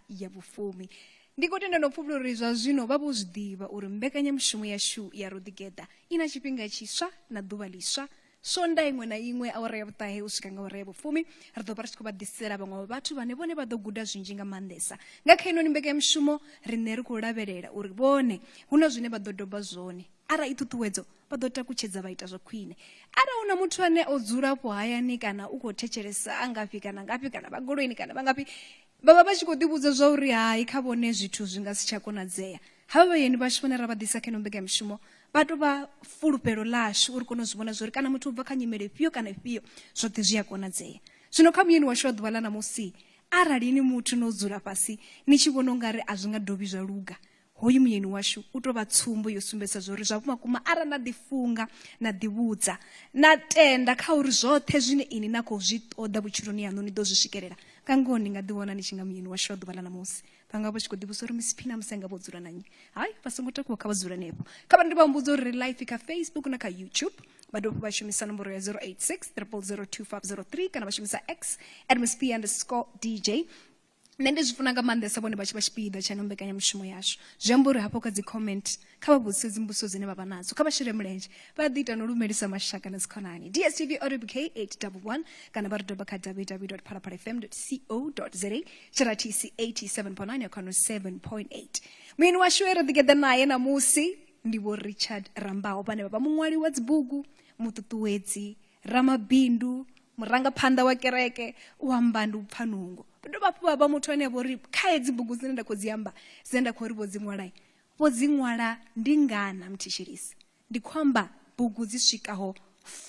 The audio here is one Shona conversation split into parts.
ya vhufumi. Ndi khou tenda no pfufula uri zwa zwino vha vho zwi ḓivha uri mbekanyamushumo yashu ya Road Together ina tshifhinga tshiswa na ḓuvha ḽiswa. Sonda iṅwe na iṅwe awara ya vhuṱahe u swika nga awara ya vhufumi ri ḓo vha ri tshi khou vha ḓisela vhaṅwe vhathu vhane vhone vha ḓo guda zwinzhi nga maanḓesa nga kha inoni mbekanyamushumo. Riṋe ri khou lavhelela uri vhone hu na zwine vha ḓo doba zwone arali i ṱhuṱhuwedzo vha ḓo takutshedza vha ita zwa khwine. Arali hu na muthu ane o dzula afho hayani kana u khou thetshelesa a ngafhi kana ngafhi kana vha goloini kana vha ngafhi vha vha vha tshi khou ḓivhudza zwa uri hai kha vhone zwithu zwi nga si tsha konadzea, havha vhayeni vhashu vhane ra vha ḓisa kha ino mbekanyamushumo vha tou vha fulufhelo ḽashu uri kone u zwi vhona zwa uri kana muthu u bva kha nyimele ifhio kana ifhio zwoṱhe zwi a konadzea. Zwino kha muyeni washu wa ḓuvha ḽa ṋamusi arali ni muthu no dzula fhasi ni tshi vhona ungari a zwi nga dovhi zwa luga, hoyu muyeni washu u tou vha tsumbo yo sumbedza zwa uri zwa vhumakuma arali na ḓifunga na ḓivhudza na tenda kha uri zwoṱhe zwine ini na khou zwi ṱoḓa vhutshiloni yaṋu ni ḓo zwi swikelela nga ngoho ni nga ḓiwana ni tshi nga muyeni washu wa ḓuvha ḽa ṋamusi. Vhanga vha tshi khou ḓivhusa uri Miss Phina musi nga vho dzula na nnyi, hayi vha songo takuwa kha vha dzula nepo. Kha vha ndi vha mbudza uri ri live kha Facebook na kha YouTube. Vha dovha vha shumisa nomboro ya 086 000 2503 kana vha shumisa X @MissP_DJ. Nṋe ndi zwi funa nga maanḓesa vhone vha tshi vha tshipiḓa tsha ino mbekanyamushumo yashu. Zwi amba uri hafho kha dzi comment kha vha vhudzise dzimbuso dzine vha vha nadzo, kha vha shele mulenzhe vha ḓi ita no lumelisa mashaka na dzikhonani. DSTV ODBK 811 kana vha ri doba kha www.phalaphalafm.co.za tshira TC 87.9 ya khano 7.8. Muyeni washu Road Together naye namusi ndi vho Richard Rambau vhane vha vha muṅwali wa dzibugu, muṱuṱuwedzi, ramabindu, murangaphanḓa wa kereke, u amba ndi u pfha nungo. Ndo vha vha muthu ane vho ri kha hedzi bugu dzine nda khou dzi amba dzine nda khou ri vho dzi ṅwala ndi ngana mthetshelisi. Ndi khou amba bugu dzi swikaho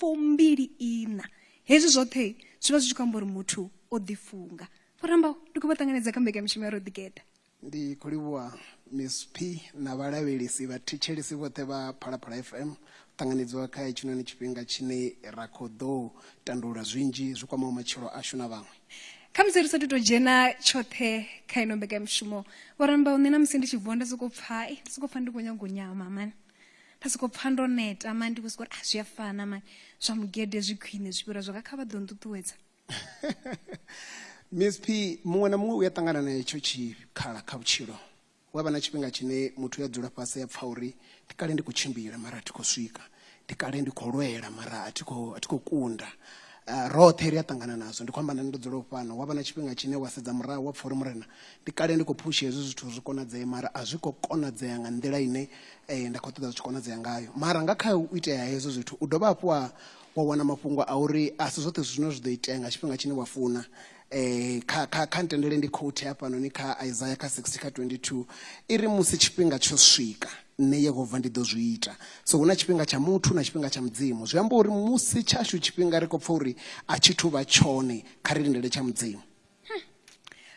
24. Hezwi zwoṱhe zwi vha zwi tshi khou amba uri muthu o ḓifunga. Rambau ndi khou vha ṱanganedza kha mbekanyamushumo ya Road Together. Ndi khou livhuwa Miss P na vhalavhelesi vhathetshelesi vhoṱhe vha Phalaphala FM ṱanganedziwa kha hetshinoni tshifhinga tshine ra khou ḓo tandulula zwinzhi zwi kwamaho matshilo ashu na vhaṅwe. Kha musi ri sa tou dzhena tshoṱhe kha ino mbekanyamushumo Vho Rambau nṋe na musi ndi tshi vuwa nda sokou pfha ndi sokou pfha ndi khou nyaga u nyama mani, nda sokou pfha ndo neta mani, ndi khou sokou uri zwi a fana mani, zwa mugede zwi khwine zwi fhira zwa kha vha ḓo nṱuṱuwedza. Miss P muṅwe na muṅwe u ya ṱangana na hetsho tshikhala kha vhutshilo. Hu avha na tshifhinga tshine muthu ya dzula fhasi ya pfha uri ndi kale ndi khou tshimbila mara a thi khou swika, ndi kale ndi khou lwela mara a thi khou kunda. Roṱhe ri a ṱangana nazwo, ndi khou amba na ndo dzula fhano. Wa vha na tshifhinga tshine wa sedza murahu wa pfha uri murena ndi kale ndi khou phusha hezwi zwithu zwi konadzea mara a zwi khou konadzea nga nḓila ine nda khou ṱoḓa zwi tshi konadzea ngayo. Mara nga kha u itea hezwo zwithu u dovha hafhu wa wana mafhungo a uri a si zwoṱhe zwine zwi ḓo itea nga tshifhinga tshine wa funa. Kha ntendele ndi quote hafhanoni kha Isaiah kha 60:22 iri musi tshifhinga tsho swika nṋe Yehova ndi ḓo zwi ita. So hu na tshifhinga tsha muthu na tshifhinga tsha mudzimu. Zwi amba uri musi tshashu tshifhinga ri khou pfha uri a tshi thu vha tshone kha ri lindele tsha mudzimu.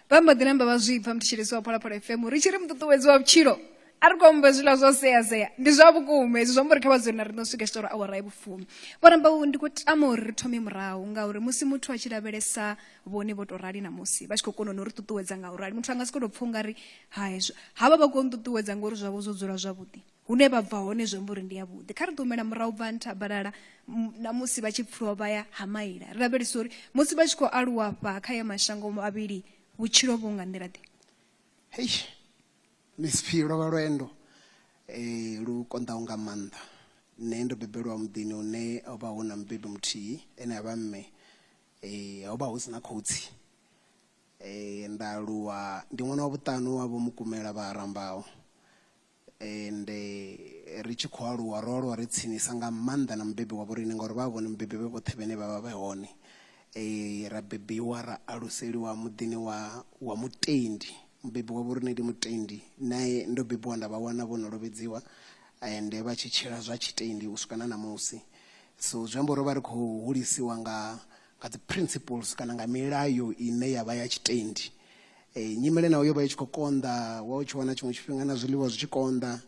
Vha mbo ḓi namba vha zwi pfha mthetshelesi wa Phalaphala FM ri tshi ri muṱuṱuwedzi wa vhutshilo a ri khou amba zwiḽa zwo sea ndi zwa vhukuma hezwi zwa amba uri kha vha dzule na ri no swika tshiṱoro awara ya vhufumi. Vho Rambau ndi khou tama uri ri thome murahu ngauri musi muthu a tshi lavhelesa vhone vho tou rali na musi vha tshi khou kona no ri ṱuṱuwedza nga u rali muthu a nga si khou tou pfha ungari hai havha vha khou nṱuṱuwedza ngori zwavho zwo dzula zwavhuḓi. Hune vha bva hone zwi amba uri ndi yavhuḓi. Kha ri ḓo humela murahu bva nthabalala na musi vha tshi pfulwa vha ya ha maila. Ri lavhelesa uri musi vha tshi khou aluwa fha kha ya mashango mavhili vhutshilo vhu nga nḓila ḓe. Hei Miss P lwo vha lwendo lu konḓaho nga maanḓa. Nṋe ndo bebelwa muḓini une ho vha hu na mubebi muthihi ene a vha mme, ho vha hu si na khotsi. Nda aluwa ndi ṅwana wa vhuṱanu wa vho Mukumela vha Rambau. Ri tshi khou aluwa ro aluwa ri tsinisa nga maanḓa na mubebi wa vhoriṋe ngauri vha vhone mubebi vhe vhoṱhe vhene vha vha vhe hone. Ra bebiwa ra aluseliwa muḓini wa Mutendi. Mubebi wa vhoriṋe ndi Mutendi naye ndo bebiwa nda vha wana vho no lovhedziwa ende vha tshi tshila zwa Tshitendi u swika na ṋamusi. So zwi amba uri vha ri khou hulisiwa nga dzi principles kana nga milayo ine ya vha ya Tshitendi. Nyimele nayo yo vha i tshi khou konḓa, wa u tshi wana tshiṅwe tshifhinga na zwiḽiwa zwi tshi konḓa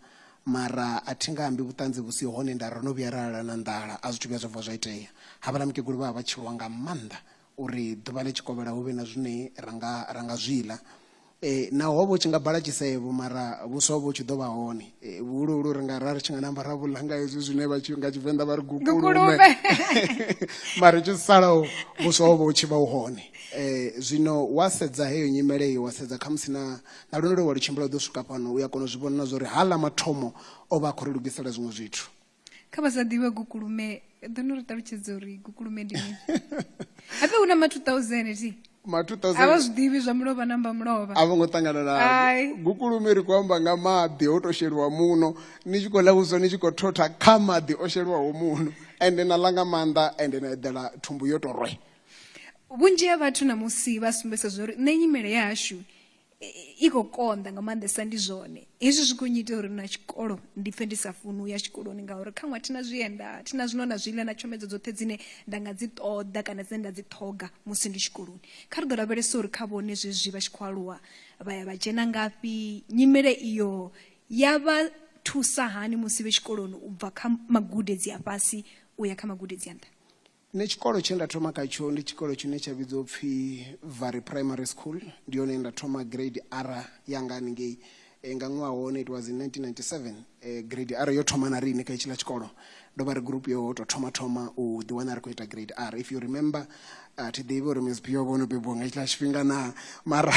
mara a thi nga ambi vhuṱanzi vhu si hone nda ro no vhuya ra lala na nḓala a zwithu vhuya zwa bva zwa itea. Havhaḽa mukegulu vha vha tshi lwa nga maanḓa uri ḓuvha ḽi tshi kovhela hu vhe na zwine ra nga zwi ḽa. na hovho tshi nga bala tshisevho mara vhuswa hovho tshi ḓo vha hone vhuhuluhulu ri nga rari tshi nga namba ra vhuḽanga hezwi zwine vha nga Tshivenḓa vha ri gukulume mara tshi salaho vhuswa hovho tshi vha u hone. Zwino wa sedza heyo nyimele iyo wa sedza khamusi na lune lwo wa lutshimbila u ḓo swika fhano u ya kona u zwi vhona na zwa uri haḽa mathomo o vha a khou ri lugisela zwiṅwe zwithu. Kha vha sa ḓivhe gukulume ḓo no ri ṱalutshedza uri gukulume ndi mini hape una ma 2000 ti ma 2000 a vha zwiḓivhi zwa mulovha namba mulovha a vho ngo ṱangana na gukulume ri khou amba nga maḓi o to sheliwa muno ni tshi khou ḽa vhuswa ni tshi khou thotha kha maḓi o sheliwaho muno ende na ḽa nga maanḓa ende na eḓela thumbu yo to rwe. Vhunzhi ha vhathu na musi vha sumbedza zwa uri nṋe nyimele ya hashu i khou konḓa nga maanḓesa ndi zwone hezwi zwi khou nyita uri na tshikolo ndi pfhe ndi sa funi u ya tshikoloni ngauri khaṅwe thina zwienda thina zwino na zwiḽa na tshomedzo dzoṱhe dzine nda nga dzi ṱoḓa kana dzine nda dzi ṱhoga musi ndi tshikoloni. Kha ri ḓo lavhelesa uri kha vhone zwezwi vha tshi khou aluwa vha ya vha dzhena ngafhi nyimele iyo ya vha thusa hani musi vhe tshikoloni u bva kha magudedzi a fhasi u ya kha magudedzi a nṱha. Nṋe tshikolo tshe nda thoma khatsho ndi tshikolo tshine tsha vhidzwa upfhi Vary Primary School ndi yone nda thoma grade R yanga haningei nga ṅwaha wone it was in 1997 grade R yo thoma na riṋe kha hetshiḽa tshikolo ndo vha ri group yo to thoma u ḓiwana ri khou ita grade R. If you remember thi ḓivhi uri Ms Pio vho no bebiwa nga hetshiḽa tshifhinga na mara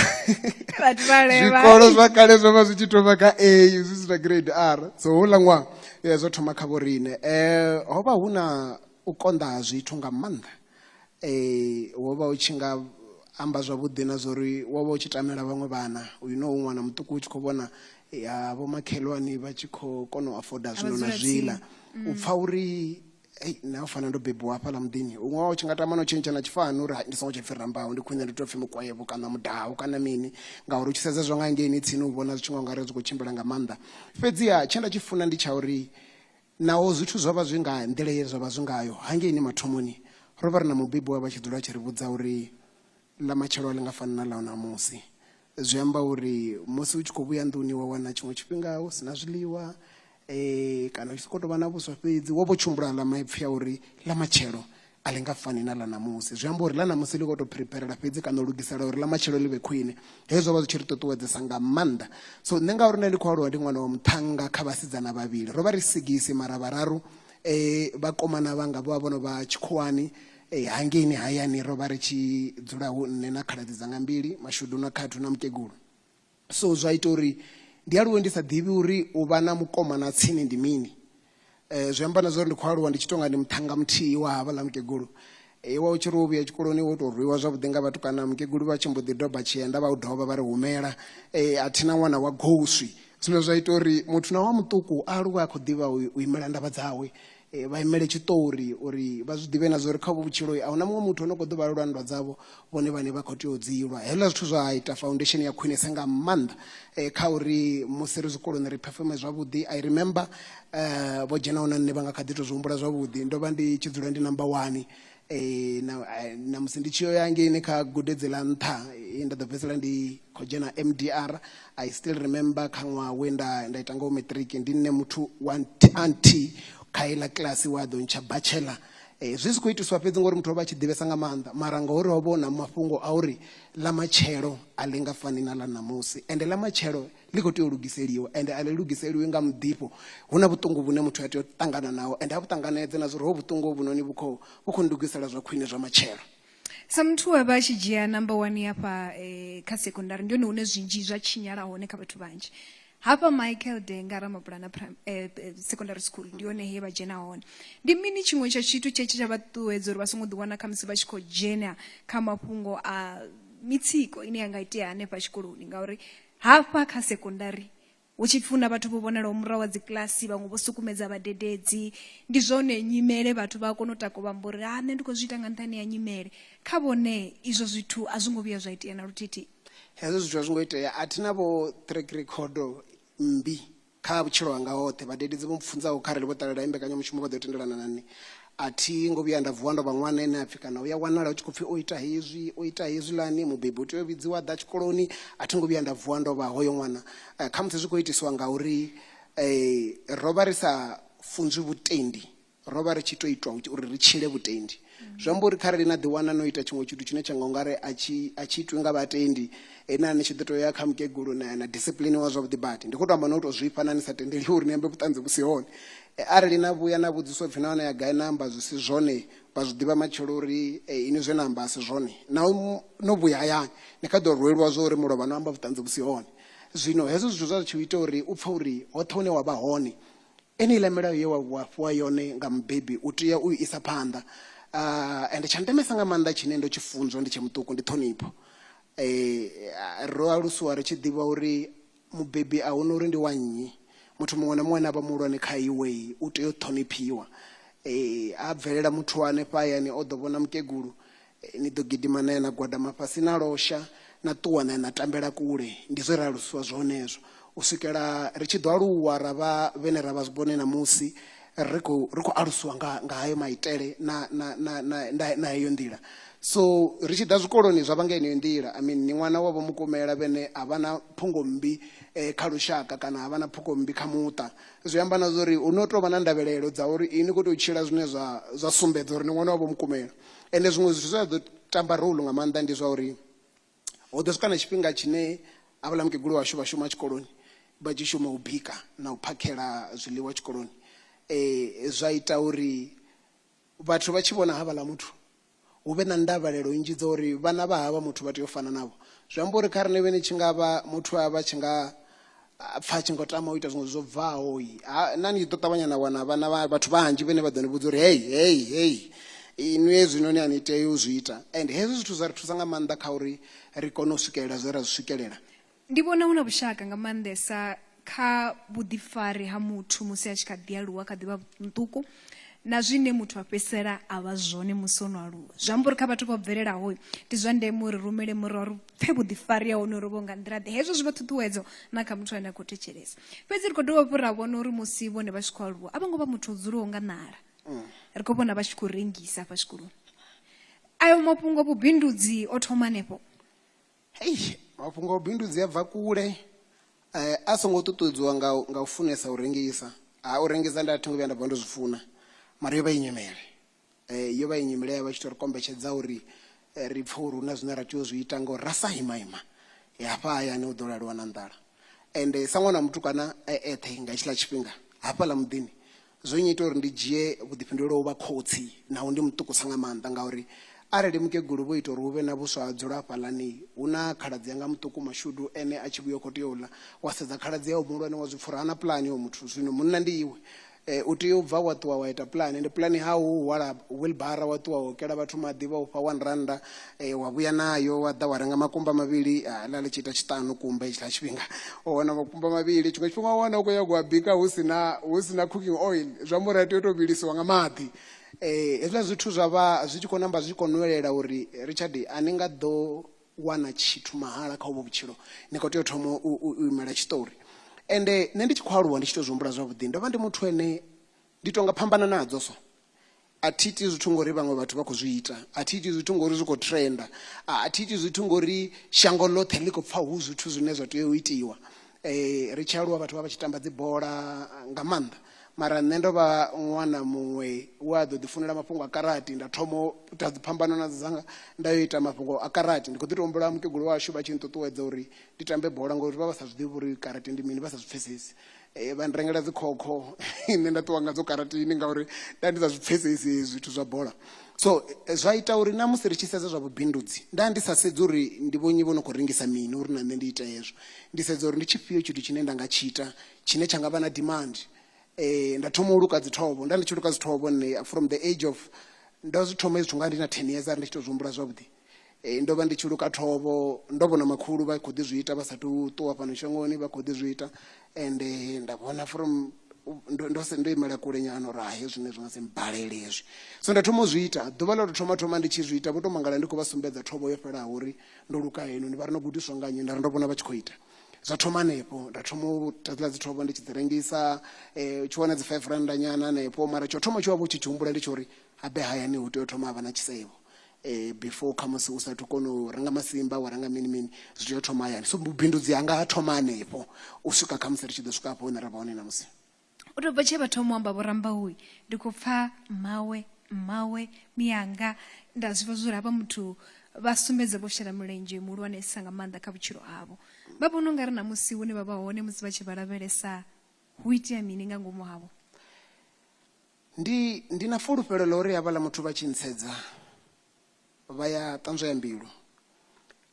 zwikolo zwa kale zwo vha zwi tshi thoma kha A zwi sina grade R so houḽa ṅwaha zwo thoma kha vho riṋe ho vha hu na u konḓa ha zwithu nga maanḓa wo vha u tshi nga amba zwavhuḓi na zwa uri wo vha u tshi tamela vhaṅwe vhana uyu no u ṅwana muṱuku u tshi khou vhona vho makhelwani vha tshi khou kona u afoda zwino na zwiḽa u pfha uri na u fanela ndo bebiwa hafhaḽa muḓini uṅwe wa u tshi nga tama no tshentsha na tshifani uri ndi songo tsha pfhi rambaho ndi khwine ndi tou pfhi mukwayevho kana mudaho kana mini ngauri u tshi sedza zwa nga ngeni tsini u vhona zwi tshi nga ungari zwi khou tshimbila nga maanḓa. Fhedziha tshe nda tshi funa ndi tsha uri naho zwithu zwo vha zwi nga nḓila ye zwa vha zwi ngayo hangeini mathomoni ro vha ri na mubebi wa vha tshi dzula tshi ri vhudza uri ḽa matshelo a ḽi nga fani na ḽa ṋamusi. Zwi amba uri musi u tshi khou vhuya nḓuni wa wana tshiṅwe tshifhinga hu sina zwiḽiwa kana u tshi sokou tou vha na vhuswa fhedzi wo vho tshumbula ḽa maipfhi a uri ḽa matshelo a ḽi nga fani na ḽa ṋamusi. Zwi amba uri ḽa ṋamusi ḽi khou tou phiriphirela fhedzi kana u lugisela uri ḽa matshelo ḽi vhe khwine hezwo vha zwi tshi ri ṱuṱuwedzesa nga maanḓa. So nṋe ngauri nṋe ndi khou aluwa ndi ṅwana wa muṱhannga kha vhasidzana vhavhili ro vha ri sigisi mara vhararu vhakomana vhanga vho vha vho no vha tshikhuwani hangeini hayani ro vha ri tshi dzula hu nṋe na khaladzi dzanga mbili mashudu na khathu na mukegulu. So zwa ita uri ndi aluwe ndi sa ḓivhi uri u vha na mukomana tsini ndi mini. Zwi amba na zwa uri ndi khou aluwa ndi tshi tonga ndi muṱhannga muthihi wa havhaḽa mukegulu wa u tshi ri wo vhuya tshikoloni wo tou rwiwa zwavhuḓi nga vhathu kana mukegulu vha tshi mbo ḓi doba tshienda vha u dovha vha ri humela a thina ṅwana wa goswi. Zwino zwa ita uri muthu na wa muṱuku a aluwe a khou ḓivha u imela ndavha dzawe vha imele tshiṱori uri vha zwi ḓivhe na zwa uri kha vhutshilo a hu na muṅwe muthu o no khou ḓo vhalelwa nndwa dzavho vhone vhane vha khou tea u dzilwa. Hezwiḽa zwithu zwa ita foundation ya khwinesa nga maanḓa kha uri musi ri zwikoloni ri performe zwavhuḓi. I remember vho dzhenaho na nṋe vha nga kha ḓi tou zwi humbula zwavhuḓi ndo vha ndi tshi dzula ndi number 1 na musi ndi tshi yo ya ngeini kha gudedzi ḽa nṱha nda ḓo fhedzisela ndi khou dzhena MDR. I still remember kha ṅwaha we nda ita ngaho matric ndi nne muthu wa anti kha iḽa kilasi wa ḓo ntsha bachelor. Zwi si khou itiswa fhedzi ngori muthu o vha a tshi ḓivhesa nga maanḓa mara ngauri ho vha hu na mafhungo a uri ḽa matshelo a ḽi nga fani na ḽa ṋamusi ende ḽa matshelo ḽi khou tea u lugiseliwa ende a ḽi lugiseliwi nga muḓifho. Hu na vhuṱungu vhune muthu a tea u ṱangana naho ende a vhuṱanganedze na zwa uri ho vhuṱungu vhunoni vhu khou ndugisela zwa khwine zwa matshelo. Sa muthu wa vha a tshi dzhia number 1 hafha kha sekondari ndi hone hune zwinzhi zwa tshinyala hone kha vhathu vhanzhi. Hapa Michael Denga Ramabulana secondary school ndi hone he vha dzhena hone. Ndi mini tshiṅwe tsha tshithu tshe tsha vha ṱuṱuwedza uri vha songo ḓiwana kha musi vha tshi khou dzhena kha mafhungo a mitsiko ine ya nga itea hanefha tshikoloni ngauri hafha kha sekondari hu tshi pfuna vhathu vho vhonalaho murahu wa dzi kilasi vhaṅwe vho sukumedza vhadededzi ndi zwone nyimele vhathu vha kona u tako vha mbori nṋe ndi khou zwi ita nga nṱhani ya nyimele. Kha vhone izwo zwithu a zwi ngo vhuya zwa itea na luthihi. Hezwo zwithu a zwi ngo itea a thina vho track record mbi kha vhutshilo hanga hoṱhe vhadededzi vho mpfunzaho kharali vho ṱalela imbekanyamushumo vha ḓo tendelana na nṋe. A thi ngo vhuya nda vuwa ndo vha ṅwana ene a pfhi kana u ya wanala u tshi khou pfhi o ita hezwi lani mubebi u tea u vhidziwa ḓa tshikoloni. A thi ngo vhuya nda vuwa ndo vha hoyo ṅwana kha musi zwi khou itiswa ngauri ro vha ri sa funzwi vhutendi ro vha ri tshi tou itwa uri ri tshile vhutendi. zwi amba uri kharali na ḓiwana no ita tshiṅwe tshithu tshine tsha nga ungari a tshi itwi nga vhatendi na ni tshi ḓo tou ya kha mukegulu na discipline wa zwavhuḓi badi ndi khou tou amba no tou zwifha na ni sa tendeli uri ni ambe vhuṱanzi vhu si hone arali na vhuya na vhudzisa upfhi nahone ya gai na amba zwi si zwone vha zwi ḓivha matshelo uri ini zwe na amba a si zwone na no vhuya hayani ni kha ḓo rweliwa zwo uri mulovha no amba vhuṱanzi vhu si hone zwino hezwo zwithu zwa tshi ita uri u pfha uri hoṱhe hune wa vha hone eneiḽa milayo ye wa fhiwa yone nga mubebi u tea u isa phanḓa ende tsha ndemesa nga maanḓa tshine ndo tshi funzwa ndi tshe muṱuku ndi ṱhonipho ro alusiwa ri tshi ḓivha uri mubebi a huna uri ndi wa nnyi muthu muṅwe na muṅwe na vha muhulwane kha iwe u tea u ṱhoniphiwa a bvelela muthu hanefha hayani o ḓo vhona mukegulu ni ḓo gidima naye na gwadama fhasi na losha na ṱuwa naye na tambela kule ndi zwe ri alusiwa zwonezwo u swikela ri tshi ḓo aluwa ra vha vhene ra vha zwibone namusi ri khou alusiwa nga hayo maitele na heyo nḓila so ri tshi ḓa zwikoloni zwa vha nga heneyo nḓila I mean ni ṅwana wavho mukumela vhene a vha na phungo mmbi kha lushaka kana a vha na phungo mmbi kha muṱa zwi amba na zwa uri u no tou vha na ndavhelelo dza uri ini khou tea u tshila zwine zwa sumbedza uri ni ṅwana wavho mukumela ende zwiṅwe zwithu zwa ḓo tamba role nga maanḓa ndi zwa uri hu ḓo swika na tshifhinga tshine havhala mukegulu washu vha shuma tshikoloni vha tshi shuma u bika na u phakhela zwiḽiwa tshikoloni zwa ita uri vhathu vha tshi vhona havhala muthu hu vhe na ndavhelelo nnzhi dza uri vhana vha havha muthu vha tea u fana navho zwi amba uri kharali vhene tshi nga vha muthu a vha tshi nga pfa tshi ngo tama u ita zwiṅwe zwo bvaho na ni ḓo ṱavhanya na wana vhana vhathu vhanzhi vhene vha ḓo ni vhudza uri hei ini hezwinoni a ni tea u zwi ita and hezwi zwithu zwa ri thusa nga maanḓa kha uri ri kone u swikelela zwe ra zwi swikelela ndi vhona hu na vhushaka nga maanḓesa kha vhuḓifari ha muthu musi a tshi kha ḓi aluwa kha ḓivha muṱuku na zwine muthu a fhedzisela a vha zwone musi o no aluwa zwi amba uri kha vhathu vha bvelelaho ndi zwa ndeme uri rumele murahu ri pfhe vhuḓifari ha hone uri vho nga nḓila ḓe hezwo zwi vha ṱhuṱhuwedzo na kha muthu ane a khou thetshelesa fhedzi ri khou dovha hafhu ra vhona uri musi vhone vha tshi khou aluwa a vho ngo vha muthu o dzulaho nga nala ri khou vhona vha tshi khou rengisa afha tshikoloni ayo mafhungo a vhubindudzi o thoma hanefho mafhungo a vhubindudzi a bva kule a songo ṱuṱuwedziwa nga u funesa u rengisa u rengisa ndi a thi ngo vhuya nda bva ndo zwi funa mara yo vha i nyimele yo vha i nyimele ya vha tshi tou ri kombetshedza uri ri pfhe uri hu na zwine ra tea u zwi ita ngauri ra sa imaima hafha hayani u ḓo laliwa na nḓala ende sa ṅwana wa mutukana eṱhe nga hetshiḽa tshifhinga hafhaḽa muḓini zwo nnyita uri ndi dzhie vhuḓifhinduleli u vha khotsi naho ndi muṱukusa nga maanḓa ngauri arali mukegulu vho ita uri hu vhe na vhuswa ha dzula hafhaḽani hu na khaladzi yanga muṱuku mashudu ene a tshi vhuya khou tea u ḽa wa sedza khaladzi yaho muhulwane wa zwi pfura hana puḽani yo muthu zwino munna ndi iwe u tea u bva wa ṱuwa wa ita puḽani ende puḽani hau hu hwala wilbara wa ṱuwa wa kela vhathu maḓi vha ufha R1 wa vhuya nayo wa ḓa wa renga makumba mavhili ḽa ḽi tshi ita tshiṱanu kumba hetshiḽa tshifhinga wa wana makumba mavhili tshiṅwe tshifhinga wa wana u khou yago a bika hu sina cooking oil zwi amba uri a tea u tou vhilisiwa nga maḓi hezwiḽa zwithu zwa vha zwi tshi khou namba zwi khou nwelela uri Richard a ni nga ḓo wana tshithu mahala kha uvho vhutshilo ni khou tea u thoma u imela tshiṱori ende nṋe ndi tshi khou aluwa ndi tshi tou zwi humbula zwavhuḓi ndo vha ndi muthu ene ndi tonga phambana nadzo so a thi iti zwithu ngori vhaṅwe vhathu vha khou zwi ita a thi iti zwithu ngori zwi khou trenda a thi iti zwithu ngori shango ḽoṱhe ḽi khou pfha hu zwithu zwine zwa tea u itiwa ri tshi aluwa vhathu vha vha tshi tamba dzi bola nga maanḓa mara nṋe ndo vha ṅwana muṅwe we a ḓo ḓi funela mafhungo a karati nda thoma u ta dziphambano nadzo dzanga nda yo ita mafhungo a karati ndi khou ḓi tou humbula mukegulu washu vha tshi nṱuṱuwedza uri ndi tambe bola ngori vha vha sa zwi ḓivhi uri karati ndi mini vha sa zwi pfhesesi vha ndirengela dzikhokho nṋe nda ṱuwa ngadzo karatini ngauri nda ndi sa zwi pfhesesi zwithu zwa bola so zwa ita uri na musi ri tshi sedza zwa vhubindudzi nda ndi sa sedzi uri ndi vhonyi vho no khou rengisa mini uri na nṋe ndi ita hezwo ndi sedza uri ndi tshifhio tshithu tshine nda nga tshi ita tshine tsha nga vha na demand nda thoma u luka dzi thovho nda ndi tshi luka dzi thovho nne from the age of ndo zwi thoma zwithu nga ndi na 10 years ari ndi tshi tou zwi humbula zwavhuḓi ndo vha ndi tshi luka thovho ndo vhona makhulu vha khou ḓi zwi ita vha sathu ṱuwa fhano shangoni vha khou ḓi zwi ita and nda vhona from ndo imela kule nyana uri hayi zwine zwi nga si mbalele hezwi so nda thoma u zwi ita ḓuvha ḽa tou thoma ndi tshi zwi ita vho tou mangala ndi khou vha sumbedza thovho yo fhelaho uri ndo luka heno ndi vha ri no gudiswa nga nnyi nda ri ndo vhona vha tshi khou ita zwa thoma hanefho nda thoma u tadzela dzi thovho ndi tshi dzi rengisa tshi wana dzi R5 nyana hanefho mara tsho thoma tshi wa vho tshi humbula ndi tshi uri habe hayani hu tea u thoma havha na tshisevho before khamusi u sathu kona u renga masimba wa renga mini zwi tea u thoma hayani so vhubindudzi hanga ha thoma hanefho u swika khamusi ri tshi ḓo swika hafho hune ra vha hone namusi u tou bva tshe vha thoma u amba vho Rambau ndi khou pfha mawe mmawe miyanga nda zwivha zwori havha muthu vha sumbedza vho shela mulenzhe muhulwanesa nga maanḓa kha vhutshilo havho. Vha vhona ungari na musi hune vha vha hone musi vha tshi vha lavhelesa hu itea mini nga ngomu havho? Ndi na fulufhelo ḽa uri havhaḽa muthu vha tshi ntsedza vha ya ṱanzwa ya mbilu,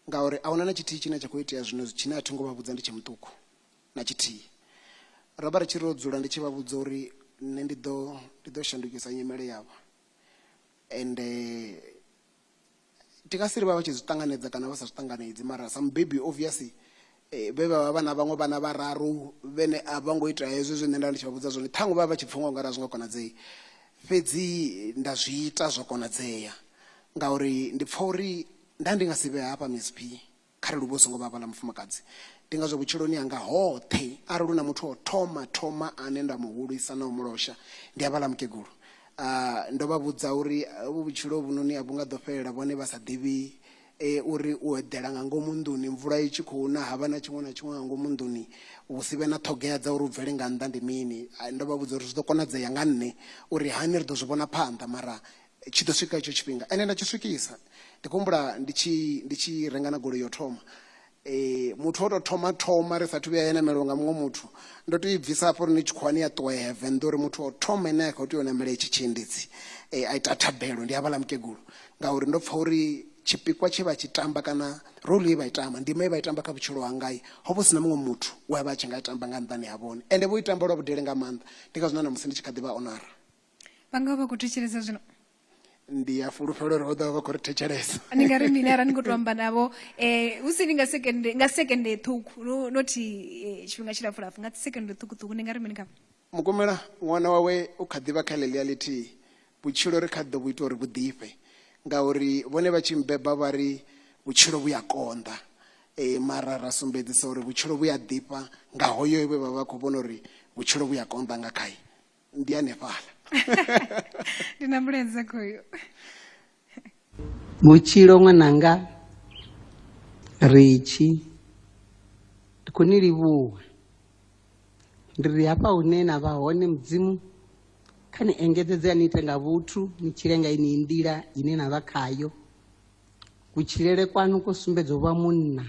ngauri a huna na tshithihi tshine tsha khou itea zwino tshine a thi ngo vha vhudza ndi tshe muṱuku na tshithihi. Ro vha ri tshi ro dzula ndi tshi vha vhudza uri nṋe ndi ḓo shandukisa nyimele yavho, ende ndi nga si ri vha vha tshi zwi ṱanganedza kana vha sa zwi ṱanganedzi, mara sa mubebi obviously vhe vha vha na vhaṅwe vhana vhararu vhene a vha ngo ita hezwo zwine nda ndi tshi vha vhudza zwone, ṱhaṅwe vha vha tshi pfha nga ungari a zwi nga konadzei, fhedzi nda zwi ita zwa konadzea ngauri ndi pfha uri nda ndi nga si vhe hafha Miss P kharali uvha u songo vha havhaḽa mufumakadzi. Ndi ngazwo vhutshiloni hanga hoṱhe arali hu na muthu o thoma ane nda muhulusa na u mulosha ndi havhaḽa mukegulu. Ndo vha vhudza uri vhutshilo vhunoni a vhu nga ḓo fhelela vhone vha sa ḓivhi uri u eḓela nga ngomu nḓuni, mvula i tshi khou na havha na tshiṅwe na tshiṅwe nga ngomu nḓuni, hu si vhe na ṱhogea dza uri u bvele nga nnḓa ndi mini. Ndo vha vhudza uri zwi ḓo konadzea nga nṋe uri hani ri ḓo zwi vhona phanḓa, mara tshi ḓo swika itsho tshifhinga ende nda tshi swikisa. Ndi khou humbula ndi tshi renga na goloi yo thoma, muthu o to thoma ri sathu vhuya ya namelwa nga muṅwe muthu, ndo to i bvisa hafho uri ni tshikhuwani ya ṱuwa ya venḓa uri muthu o thoma ine a khou tea u namela itshi tshiendedzi a ita thabelo ndi havhaḽa mukegulu, ngauri ndo pfha uri tshipikwa tshe vha tshi tamba kana role ye vha i tamba, ndima ye vha i tamba kha vhutshilo hangai, ho vha hu si na muṅwe muthu we a vha a tshi nga i tamba nga nṱhani ha vhone, ende vho i tamba lwa vhudele nga maanḓa. Ndi nga zwina na musi ndi tshi kha ḓi vha onara. Vha nga vha khou thetshelesa zwino? Ndi ya fulufhelo uri ho ḓo vha khou ri thetshelesa. Ni nga ri mini arali ni khou tou amba navho hu si ni nga sekende ṱhukhu nothi tshifhinga tshilapfulapfu, nga sekende ṱhukhuṱhukhu, ni nga ri mini khavho? Mukumela ṅwana wawe u kha ḓivha kha ḽeḽiya ḽithihi, vhutshilo ri kha ḓo vhu ita uri vhu ḓifhe, ngauri vhone vha tshi mbeba vha ri vhutshilo vhu ya konḓa, mara ra sumbedzisa uri vhutshilo vhu ya ḓifha nga hoyo we vha vha khou vhona uri vhutshilo vhu ya konḓa nga khae. Ndi hanefhaḽa. Ndi na mbuledza khoyo. Vhutshilo ṅwananga Richi ndi khou ni livhuwa, ndi ri hafha hune na vha hone Mudzimu kha ni engedzedze ni ite nga vhuthu, ni tshile nga ini nḓila ine na vha khayo. Kutshilele kwanu ko sumbedza u vha munna,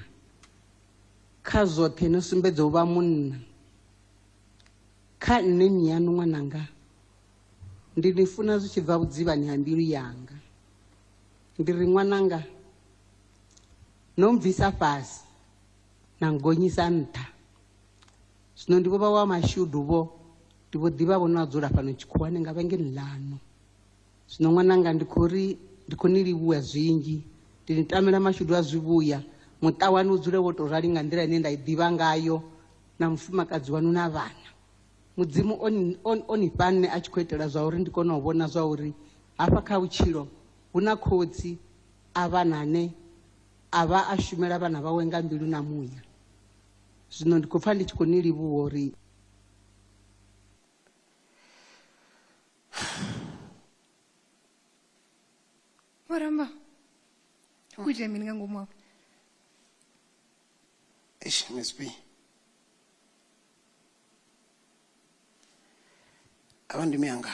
kha zwoṱhe no sumbedza u vha munna. Kha nne ni yanu ṅwananga ndi ni funa zwi tshi bva vhudzivhani ha mbilu yanga. Ndi ri ṅwananga no mbvisa fhasi na ngonyisa nṱha, zwino ndi vho vha wa mashudu vho ndi vho ḓivha vho no a dzula fhano tshikhuwani nga vhengeni ḽaṋu. Zwino ṅwananga ndi khou ni livhuwa zwinzhi, ndi ni tamela mashudu a zwivhuya, muṱa wanu u dzule wo tou rali nga nḓila ine nda i ḓivha ngayo, na mufumakadzi wanu na vhana. Mudzimu o ni fha nne a tshi khou itela zwa uri ndi kone u vhona zwa uri hafha kha vhutshilo hu na khotsi a vhanane a vha a shumela vhana vhawe nga mbilu na muya. Zwino ndi khou pfha ndi tshi khou ni livhuwa uri Vho ku itea mini nga ngomu hafho? Miss P, ava ndimi yanga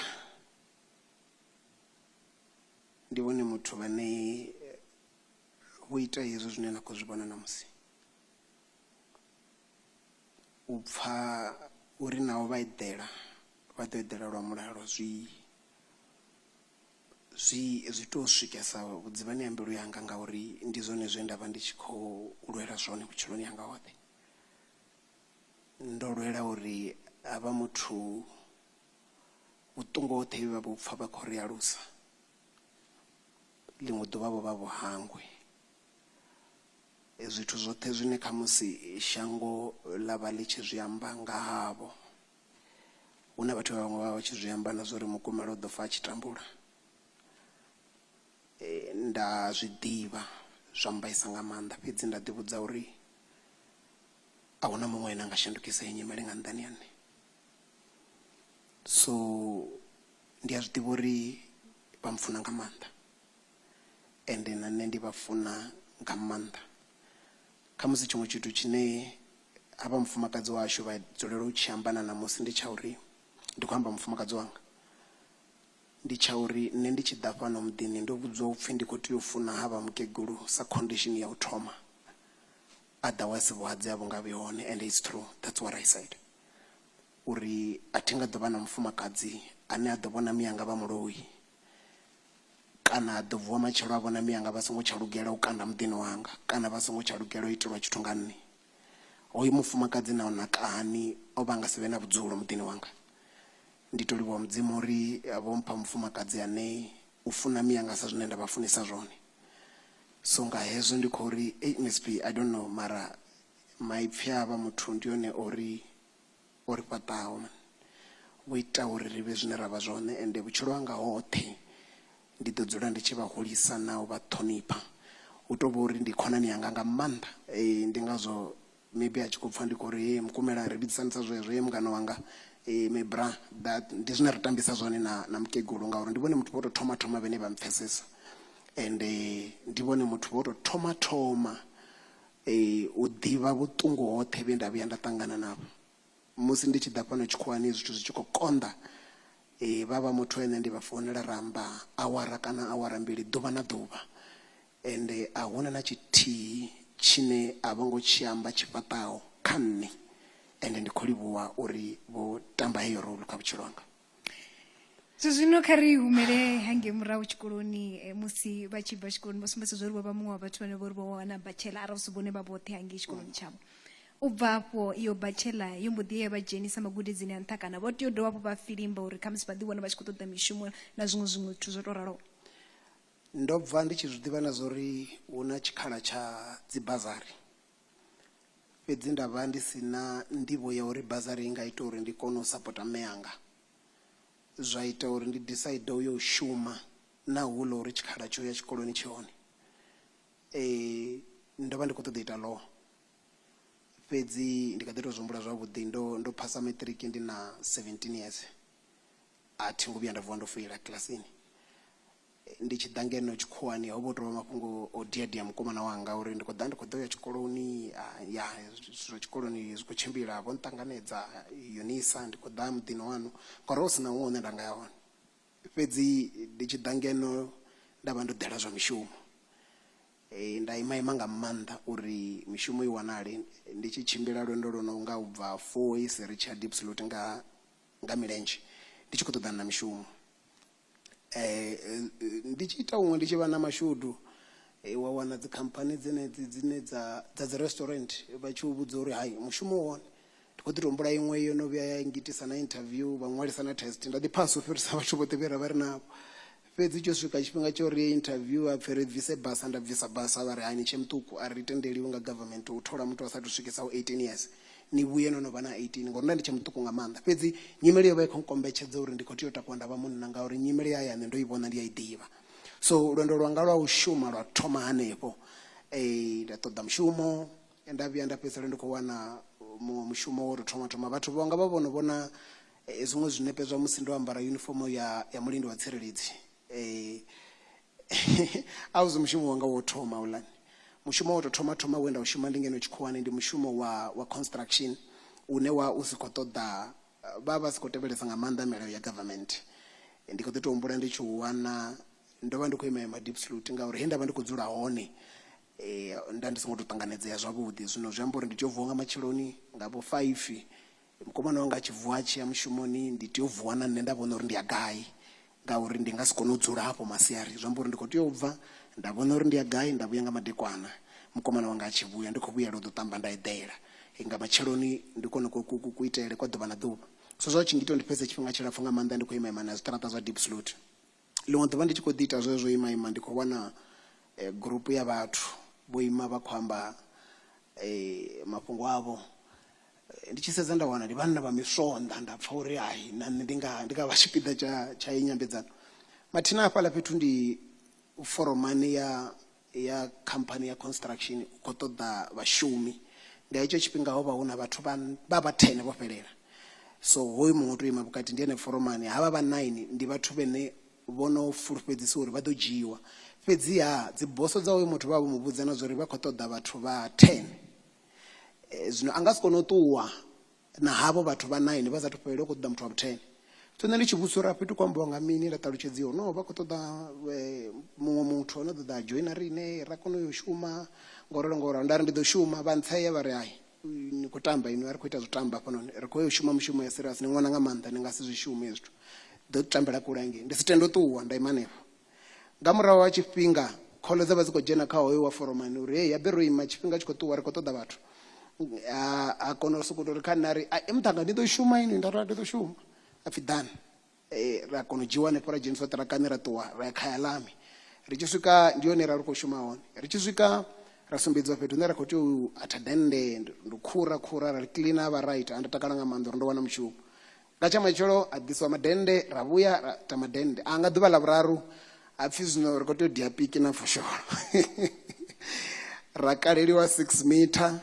ndi vhone muthu vhane vho ita hezwo zwine na khou zwi vhona namusi, u pfha uri navho vha ḓo eḓela lwa mulalo zwi tou swikesa vhudzivhani ha mbilu yanga, ngauri ndi zwone zwe nda vha ndi tshi khou lwela zwone vhutshiloni yanga hoṱhe. Ndo lwela uri havha muthu vhuṱungu hoṱhe vha vho pfha vha khou ri alusa, ḽiṅwe ḓuvha vho vha vho hangwe, zwithu zwoṱhe zwine kha musi shango ḽa vha ḽi tshi zwi amba nga havho, hu na vhathu vhaṅwe vha vha tshi zwi amba na zwa uri Mukumela o ḓo fa a tshi tambula. Nda zwi ḓivha zwa mbaisa nga maanḓa, fhedzi nda ḓivhudza uri a huna muṅwe ane a nga shandukisa iyi nyimele nga nḓani ha nne. So ndi a zwi ḓivha uri vha mpfuna nga maanḓa, ende na nne ndi vha funa nga maanḓa. Kha musi tshiṅwe tshithu tshine havha mufumakadzi washu vha dzulela u tshi ambana na musi ndi tsha uri ndi khou amba mufumakadzi wanga, ndi tsha uri nne ndi tshi ḓa fhano muḓini ndo vhudzwa upfhi ndi khou tea u funa havha mukegulu sa condition ya u thoma, otherwise vhuhadzi havho nga vhi hone. And it's true, that's what I said, uri a thi nga ḓo vha na mufumakadzi ane a ḓo vhona miyanga vha muloi, kana a ḓo vuwa matshelo a vhona miyanga vha songo tsha lugela u kanda muḓini wanga, kana vha songo tsha lugela u itelwa tshithu nga nne. Hoyu mufumakadzi na ona kani o vha nga si vhe na vhudzulo muḓini wanga. Ndi to livhuwa mudzimu uri vho mpha mufumakadzi ane u funa miyanga sa zwine nda vha funisa zwone. So nga hezwo ndi khou ri Miss P, I don't know, mara maipfi avha muthu ndi yone ori fhaṱaho, vho ita uri ri vhe zwine ra vha zwone. Ende vhutshilo hanga hoṱhe ndi ḓo dzula ndi tshi vha hulisa na u vha ṱhonipha. U tou vha uri ndi khonani yanga nga maanḓa, ndi ngazwo maybe a tshi khou pfha ndi khou ri mukumela ri vhidzisanisa zwezwo mungana wanga mebra, that ndi zwine ri tambisa zwone na mukegulu, ngauri ndi vhone muthu vho tou thoma vhene vha mpfhesesa. Ende ndi vhone muthu vho tou thoma u ḓivha vhuṱungu hoṱhe vhe nda vhuya nda ṱangana navho. Musi ndi tshi ḓa fhano tshikhuwani zwithu zwi tshi khou konḓa, vha vha muthu ene ndi vha founela ramba awara kana awara mbili ḓuvha na ḓuvha. Ende a huna na tshithihi tshine a vho ngo tshi amba tshi fhaṱaho kha nne. Ende ndi khou livhuwa uri vho tamba heyo role kha vhutshilo hanga. So zwino kha ri humele hange murahu tshikoloni, musi vha tshi bva tshikoloni vha sumbedza zwa uri vha vha muṅwe wa vhathu vhane vha uri vha wana bachelor arali si vhone vha vhoṱhe hangei tshikoloni tshavho. U bva afho iyo bachelor yo mbo ḓi ye vha dzhenisa magudedzini a nṱha, kana vho tea u dovha hafhu vha filimba uri khamusi vha ḓi wana vha tshi khou ṱoḓa mishumo na zwiṅwe zwithu zwo tou raloho? Ndo bva ndi tshi zwi ḓivha na zwa uri hu na tshikhala tsha dzi bazari, fhedzi nda vha ndi si na nḓivho ya uri bazari i nga ita uri ndi kone u sapota mme yanga. Zwa ita uri ndi decide u yo shuma na huḽa uri tshikhala tsho ya tshikoloni tshone. Ndo vha ndi khou ṱoḓa ita law, fhedzi ndi kha ḓi tou zwi humbula zwavhuḓi, ndo phasa matric ndi na 17 years, a thi ngo vhuya nda vuwa ndo feila kilasini. Ndi tshi ḓa ngeno tshikhuwani ho vho tou vha mafhungo o diadia mukomana wanga uri ndi khou ḓo ya tshikoloni. Ya zwa tshikoloni zwi khou tshimbila, vho nṱanganedza Unisa, ndi khou ḓa muḓini wanu ngauri hu si na huṅwe hune nda nga ya hone. Fhedzi ndi tshi ḓa ngeno nda vha ndo ḓela zwa mishumo, nda ima nga maanḓa uri mishumo i wanale. Ndi tshi tshimbila lwendo lwo no nga u bva Fourways ri tshi ya Diepsloot nga milenzhe ndi tshi khou ṱoḓana na mishumo. Ndi tshi ita huṅwe ndi tshi vha na mashudu, wa wana dzi khamphani dzine dza dzi restaurant vha tshi u vhudza uri hayi mushumo wone. Ndi khou ḓi tombula iṅwe yo no vhuya ya ngitisa na interview, vha ṅwalisa na test, nda ḓi phasa u fhirisa vhathu vhoṱhe vhe ra vha ri navho. Fhedzi tsho swika tshifhinga tsho ri interview a pfhi ri bvise basa, nda bvisa basa, vha ri hayi ni tshe muṱuku, a ri tendeliwi nga government u thola muthu a sathu swikisaho 18 years, ni vhuye no no vha na 18, ngori nda ndi tshe muṱuku nga maanḓa. Fhedzi nyimele yo vha i khou nkombetshedza uri ndi khou tea u takuwa nda vha munna, ngauri nyimele ya hayani ndo i vhona ndi ya i ḓivha. So lwendo lwanga lwa u shuma lwa thoma hanefho, nda ṱoḓa mushumo, nda vhuya nda fhedzisela ndi khou wana muṅwe mushumo wo tou thoma. Vhathu vhanga vha vhono vhona zwiṅwe zwinepe zwa musi ndo ambara uniform ya mulindi wa tsireledzi. A uzi mushumo wanga wo thoma ulani. Mushumo wo tou thoma wenda u shuma ndi ngeno tshikhuwani ndi mushumo wa construction, une wa u si khou ṱoḓa vha si khou tevhelesa nga maanḓa milayo ya government. Ndi khou ḓi tou humbula ndi tshi u wana, ndo vha ndi khou ima Diepsloot ngauri he nda vha ndi khou dzula hone nda ndi songo tou ṱanganedzea zwavhuḓi. Zwino zwi amba uri ndi tea u vuwa nga matsheloni nga vho 5, mukomana wanga a tshi vuwa a tshi ya mushumoni, ndi tea u vuwa na nṋe nda vhona uri ndi ya gai, ngauri ndi nga si kone u dzula hafho masiari. Zwi amba uri ndi khou tea u bva nda vhona uri ndi ya gai, nda vhuya nga madekwana, mukomana wanga a tshi vhuya, ndi khou vhuyela u ḓo ṱamba nda eḓela nga matsheloni, ndi kone kuitele kwa ḓuvha na ḓuvha. So zwa tshi ngita ndi fhedze tshifhinga tshilapfu nga maanḓa ndi khou ima na zwiṱaraṱa zwa Diepsloot. Ḽiṅwe ḓuvha ndi tshi khou ḓi ita zwezwo ima ndi khou wana gurupu ya vhathu vho ima vha khou amba mafhungo avho. Ndi tshi sedza nda wana ndi vhanna vha misonda, nda pfha uri hayi na nṋe ndi nga vha tshipiḓa tsha iyi nyambedzano. Mathina hafhaḽa fhethu ndi foromani ya khamphani ya construction, u khou ṱoḓa vhashumi. Nga hetsho tshifhinga ho vha hu na vhathu vha 10 vho fhelela. So hoyu muṅwe tou ima vhukati ndi ene foromani, havha vha 9 ndi vhathu vhene vho no fulufhedzisa uri vha ḓo dzhiiwa. Fhedziha dzi boso dza hoyu muthu vha vho mu vhudza na zwa uri vha khou ṱoḓa vhathu vha 10. Zwino a nga si kone u ṱuwa na havho vhathu vha 9 vha sathu fhelela u khou ṱoḓa muthu wa 10. nṋe ndi tshi vhusa uri afhethu khou ambiwa nga mini nda ṱalutshedziwa no vha khou ṱoḓa muṅwe muthu ano ṱoḓa joinari ine ra kona u yo shuma ngoralo ngoralo nda ri ndi ḓo shuma vha ntsaya vha ri hayi ni khou tamba ino a ri khou ita zwo tamba hafhanoni ri khou yo shuma mushumo ya serious ni ṅwana nga maanḓa ni nga si zwi shume zwithu ḓo tambela kule hangei ndi si tende u ṱuwa nda ima hanefho nga murahu ha tshifhinga kholo dza vha dzi khou dzhena kha hoyo wa foromani uri hei ya ḓe ro ima tshifhinga tshi khou ṱuwa ri khou ṱoḓa vhathu a kona u sokou tori kha nṋe ari muṱanga ndi ḓo shuma ini nda ri ndi ḓo shuma apfi dan ra kona u dzhiwa hanefho ra dzheniswa ṱirakani ra ṱuwa ra ya khaya lami ri tshi swika ndi hone ra ri khou shuma hone ri tshi swika ra sumbedziwa fhethu hune ra khou tea u atha dende ndi khura ra ri cleana vha right anda takala nga maanḓa uri ndo wana mushumo nga tsha matshelo a ḓisiwa madende ra vhuya ra ta madende a nga ḓuvha ḽa vhuraru a pfhi zwino ri khou tea u dia piki na fosholo ra kaleliwa 6 meter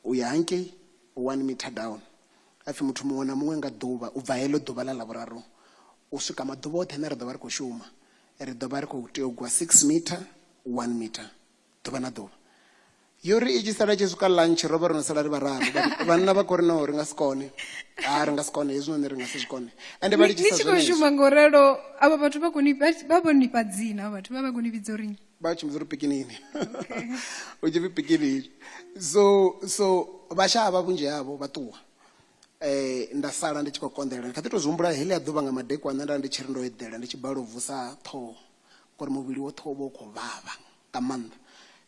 u ya hangei 1 meter down apfi muthu muṅwe na muṅwe nga ḓuvha u bva heḽo ḓuvha ḽa ḽavhuraru u swika maḓuvha oṱhe ane ri ḓo vha ri khou shuma ri ḓo vha ri khou tea u gwa 6 meter 1 meter ḓuvha na ḓuvha yori i tshi sala tshi swika lunch ro vha ri no sala ri vhararu vhanna vha khou ri no ri nga si kone ri nga si kone hezwinoni ri nga si zwi kone ende vha litshisa ni tshi khou shuma ngoralo avha vhathu vha khou nifha dzina avha vhathu vha khou ni vhidza uri ba tshi muzuri pikinini u tshi pikinini so vhashavha vhunzhi havho vha ṱuwa nda sala ndi tshi khou konḓela kha ḓi to zwi humbula heḽi a ḓuvha nga madekwana nda ndi tshi ri ndo eḓela ndi tshi bala u vusa ṱhoho ngori muvhili wo ṱhoho vha u khou vhavha nga maanḓa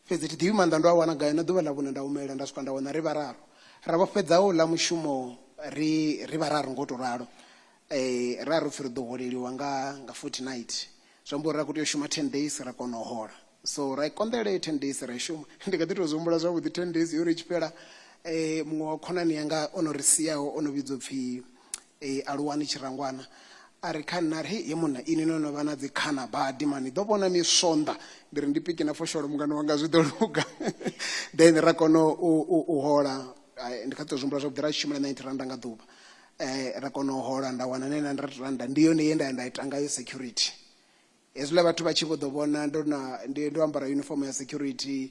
fhedzi thi ḓivhi maanḓa ndo a wana gai na ḓuvha ḽa vhune nda humela nda swika nda wana ri vhararu ra vha fhedza u ḽa mushumo ri vhararu ngo to ralo ra ri pfhi ri ḓo holeliwa nga fortnight zwi amba uri ra khou tea u shuma 10 days ra kona u hola so ra i konḓele 10 days ra i shuma ndi kha ḓi to zwi humbula zwavhuḓi 10 days yori i tshi fhela muṅwe wa khonani yanga o no ri siaho o no vhidzwa upfhi aluwani tshirangwana a ri kha nna ri he munna ini no no vha na dzi khana badi mani ḓo vhona misonda ndi ri ndi piki na fosholo mungano wanga zwi ḓo luga then ra kona u hola ndi kha ḓi to zwi humbula zwavhuḓi ra shumela 90 randa nga ḓuvha ra kona u hola nda wana 900 randa ndi yone ye nda ita ngayo security hezwiḽa vhathu vha tshi vho ḓo vhona ndo ambara uniform ya security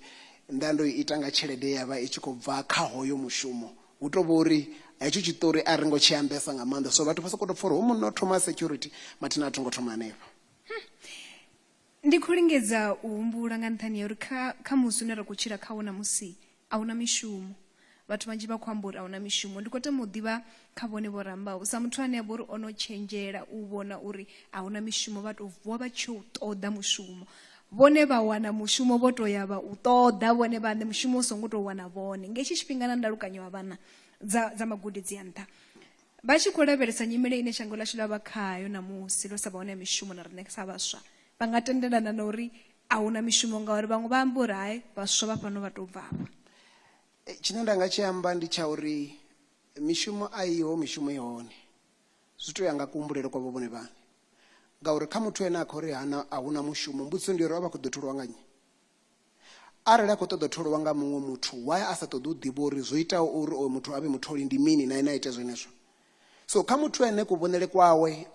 nda ndo ita nga tshelede ya vha i tshi khou bva kha hoyo mushumo hu to vha uri hetsho tshiṱori a ri ngo tshi ambesa nga maanḓa so vhathu vha sokou tou pfha uri hu munna o thoma security mathina a thongo thoma hanefha ndi khou lingedza u humbula nga nṱhani ya uri kha musi une ra khou tshila khawo na musi a huna mishumo vhathu vhanzhi vha khou amba uri a huna mishumo ndi khou tama u ḓivha kha vhone vho rambaho sa muthu ane a vha uri o no tshenzhela u vhona uri a huna mishumo vha tou vuwa vha tshi u ṱoḓa mushumo vhone vha wana mushumo vho to ya vha u ṱoḓa vhone vhaṋe mushumo u songo tou wana vhone nga hetshi tshifhinga na ndalukanyo wa vhana dza magudedzi a nṱha vha tshi khou lavhelesa nyimele ine shango ḽashu ḽa vha khayo namusi ḽo sa vha hone mishumo na riṋe sa vhaswa vha nga tendelana na uri a huna mishumo ngauri vhaṅwe vha amba uri hayi vhaswa vha fhano vha tou bvavha tshine nda nga tshi amba ndi tsha uri mishumo a iho mishumo i hone zwi tou ya nga kuhumbulele kwavho vhone vhane ngauri kha muthu ene a khou ri a huna mushumo mbudziso ndi uri a vha khou ḓo tholiwa nga nnyi arali a khou ṱoḓa tholiwa nga muṅwe muthu why a sa ṱoḓi u ḓivha uri zwo itaho uri oyo muthu a vhe mutholi ndi mini na ene a ite zwenezwo so kha muthu ene kuvhonele kwawe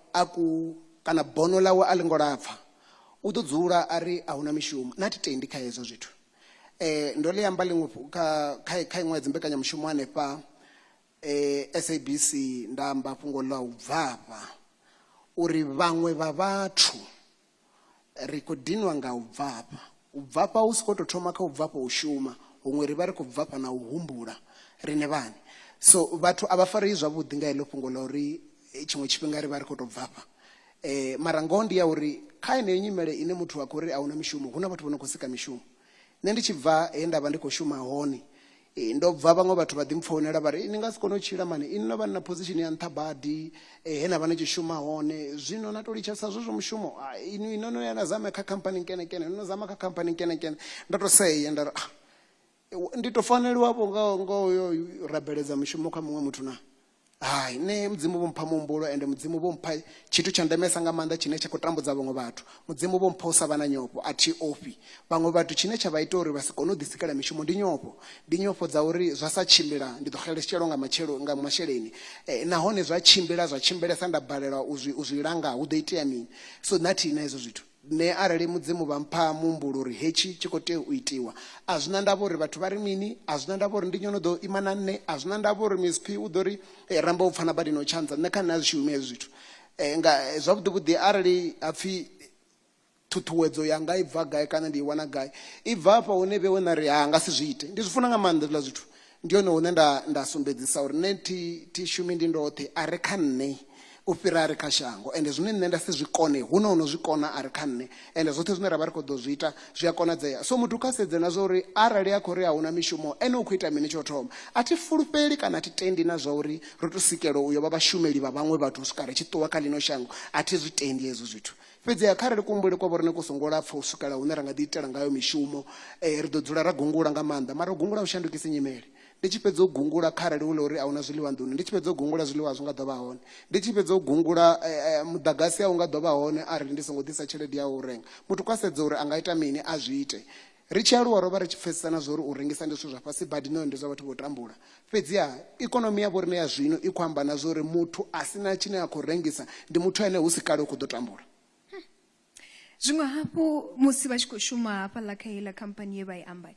kana bono ḽawe a ḽi ngo lapfa u ḓo dzula a ri a huna mishumo na thi tendi kha hezwo zwithu ndo ḽi amba ḽiṅwe kha iṅwe dzi mbekanyamushumo hanefha SABC nda amba fhungo ḽa u bvafha uri vhaṅwe vha vhathu ri khou dinwa nga u bvafha u bvafha hu si khou tou thoma kha u bvafha u shuma huṅwe ri vha ri khou bvafha na u humbula riṋe vhane so vhathu a vha fareyi zwavhuḓi nga heḽo fhungo ḽa uri tshiṅwe tshifhinga ri vha ri khou tou bvafha mara ngoho ndi ya uri kha heneyo nyimele ine muthu a khou ri a huna mishumo hu na vhathu vho no khou sika mishumo nṋe ndi tshi bva he nda vha ndi khou shuma hone ndo bva vhaṅwe vhathu vha ḓi mpfounela vha ri ni nga si kone u tshila mani ini no vha ni na position ya nṱha badi he na vha ni tshi shuma hone zwino na to litshasa zwezwo mushumo ini no ya na zama kha company nkenekene no zama kha company nkenekene ndo to seya nda ndi to faneliwavho nga uyo rabeledza mushumo kha muṅwe muthu na hayi nṋe mudzimu vho mpha muhumbulo ende mudzimu vho mpha tshithu tsha ndemesa nga maanḓa tshine tsha khou tambudza vhaṅwe vhathu mudzimu vho mpha u sa vha na nyofho a thi ofhi vhaṅwe vhathu tshine tsha vha ita uri vha si kone u ḓisikela mishumo ndi nyofho dza uri zwa sa tshimbila ndi ḓo xeletshelwa nga masheleni nahone zwa tshimbilesa nda balelwa u zwi langa hu ḓo itea mini so nathi na hezwo zwithu ne arali mudzimu vha mpha muhumbulo uri hetshi tshi khou tea u itiwa a zwina ndavha uri vhathu vha ri mini a zwina ndavha uri ndi nyono ḓo ima na nṋe a zwina ndavha uri Miss P u ḓo ri ramba u pfana badi no tshanza nṋe kha nṋe a zwi shumi hezwi zwithu nga zwavhuḓi vhuḓi arali hapfi ṱhuṱhuwedzo yanga i bva gai kana ndi i wana gai i bva hafha hune vhe na ri nga si zwi ite. Ndi zwi funa nga maanḓa zwiḽa zwithu, ndi hone hune nda sumbedzisa uri nṋe thi shumi ndi ndoṱhe, a ri kha nṋe u fhira a ri kha shango. Ende zwine nṋe nda si zwi kone hu na ono zwi kona a ri kha nṋe, ende zwoṱhe zwine ra vha ri khou ḓo zwi ita zwi a konadzea. So muthu kha sedze na zwa uri arali a khou ri a huna mishumo ene u khou ita mini tsho thoma. A thi fulufheli kana a thi tendi na zwa uri ri to sikela uyo vha vhashumeli vha vhaṅwe vhathu u swika ri tshi ṱuwa kha ḽino shango. A thi zwi tendi hezwo zwithu. Fhedziha kharali kuhumbulele kwa vhorine ku songo lapfa u swikela hune ra nga ḓi itela ngayo mishumo, ri ḓo dzula ra gungula nga maanḓa, mara u gungula u shandukise nyimele. Ndi tshi fhedza u gungula kharali hu uri a huna zwiḽiwa nḓuni, ndi tshi fhedza u gungula zwiḽiwa zwi nga ḓo vha hone, ndi tshi fhedza u gungula muḓagasi a u nga ḓo vha hone arali ndi songo ḓisa tshelede ya u renga. Muthu kwa sedza uri a nga ita mini a zwi ite. Ri tshi aluwa ro vha ri tshi pfesesa na zwa uri u rengisa ndi zwithu zwa fhasi badi, no ndi zwa vhathu vho tambula. Fhedziha ikonomi ya vhorine ya zwino i khou amba na zwa uri muthu a sina tshine a khou rengisa ndi muthu ane hu si kale u khou ḓo tambula. Zwiṅwe hafhu musi vha tshi khou shuma hafhaḽa kha heiḽa khamphani ye vha i amba,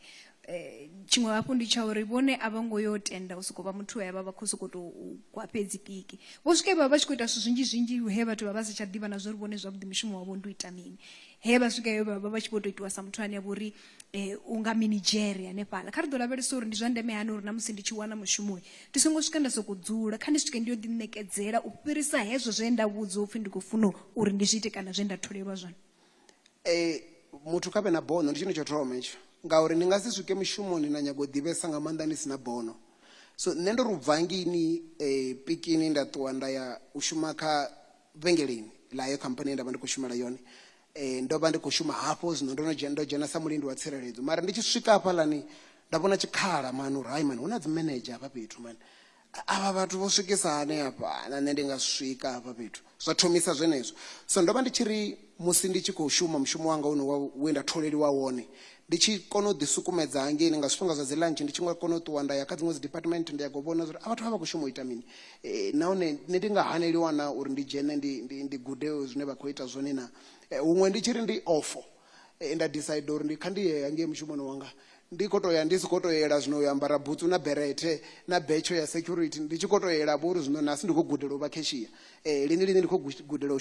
tshiṅwe hafhu ndi tsha uri vhone a vho ngo yo tenda u sokou vha muthu ya vha vha khou sokou tou gwa fhedzi piki. Vho swika vha vha tshi khou ita zwithu zwinzhi zwinzhi he vhathu vha vha si tsha ḓivha na zwa uri vhone zwavhuḓi mishumo wavho ndi u ita mini. He vha swika vha vha tshi vho tou itiwa sa muthu ane a vha uri u nga minigere hanefhaḽa. Kha ri ḓo lavhelesa uri ndi zwa ndeme hani uri na musi ndi tshi wana mushumo ndi songo swika nda sokou dzula, kha ndi swike ndi yo ḓiṋekedzela u fhirisa hezwo zwe nda vhudzwa upfhi ndi khou funa uri ndi zwi ite kana zwe nda tholelwa zwone. Muthu kha vhe na bono ndi tshone tsho thoma hetsho, ngauri ndi nga si swike mushumoni na nyago ḓivhesa nga maanḓa ndi si na bono. So nṋe ndo ri u bva ngini pikini nda ṱuwa nda ya u shuma kha vhengeleni ḽa yo khamphani ye nda vha ndi khou shumela yone. Ndo vha ndi khou shuma hafho, zwino ndo dzhena sa mulindi wa tsireledzo, mara ndi tshi swika hafhaḽani nda vhona tshikhala mani uri hayi mani hu na dzi manager hafha fhethu mani, avha vhathu vho swikisa hanefha na nṋe ndi nga swika hafha fhethu. Zwa thomisa zwenezwo. So ndo vha ndi tshi ri musi ndi tshi khou shuma mushumo wanga uno we nda tholeliwa wone, ndi tshi kona u ḓisukumedza hangeni nga zwifhinga zwa dzi lunch, ndi tshi nga kona u ṱuwa nda ya kha dziṅwe dzi department nda ya go vhona uri a vhathu vha vha khou shuma u ita mini, nahone nṋe ndi nga haneliwa na uri ndi dzhene ndi gude zwine vha khou ita zwone na. Huṅwe ndi tshi ri ndi ofo, nda decide uri ndi kha ndi ye hangei mushumoni wanga, ndi khou tou ya ndi si khou tou yela zwino u ambara butsu na berete na betsho ya security, ndi tshi khou tou yela vho uri zwino nasi ndi khou gudela u vha kheshia, lini ndi khou gudela u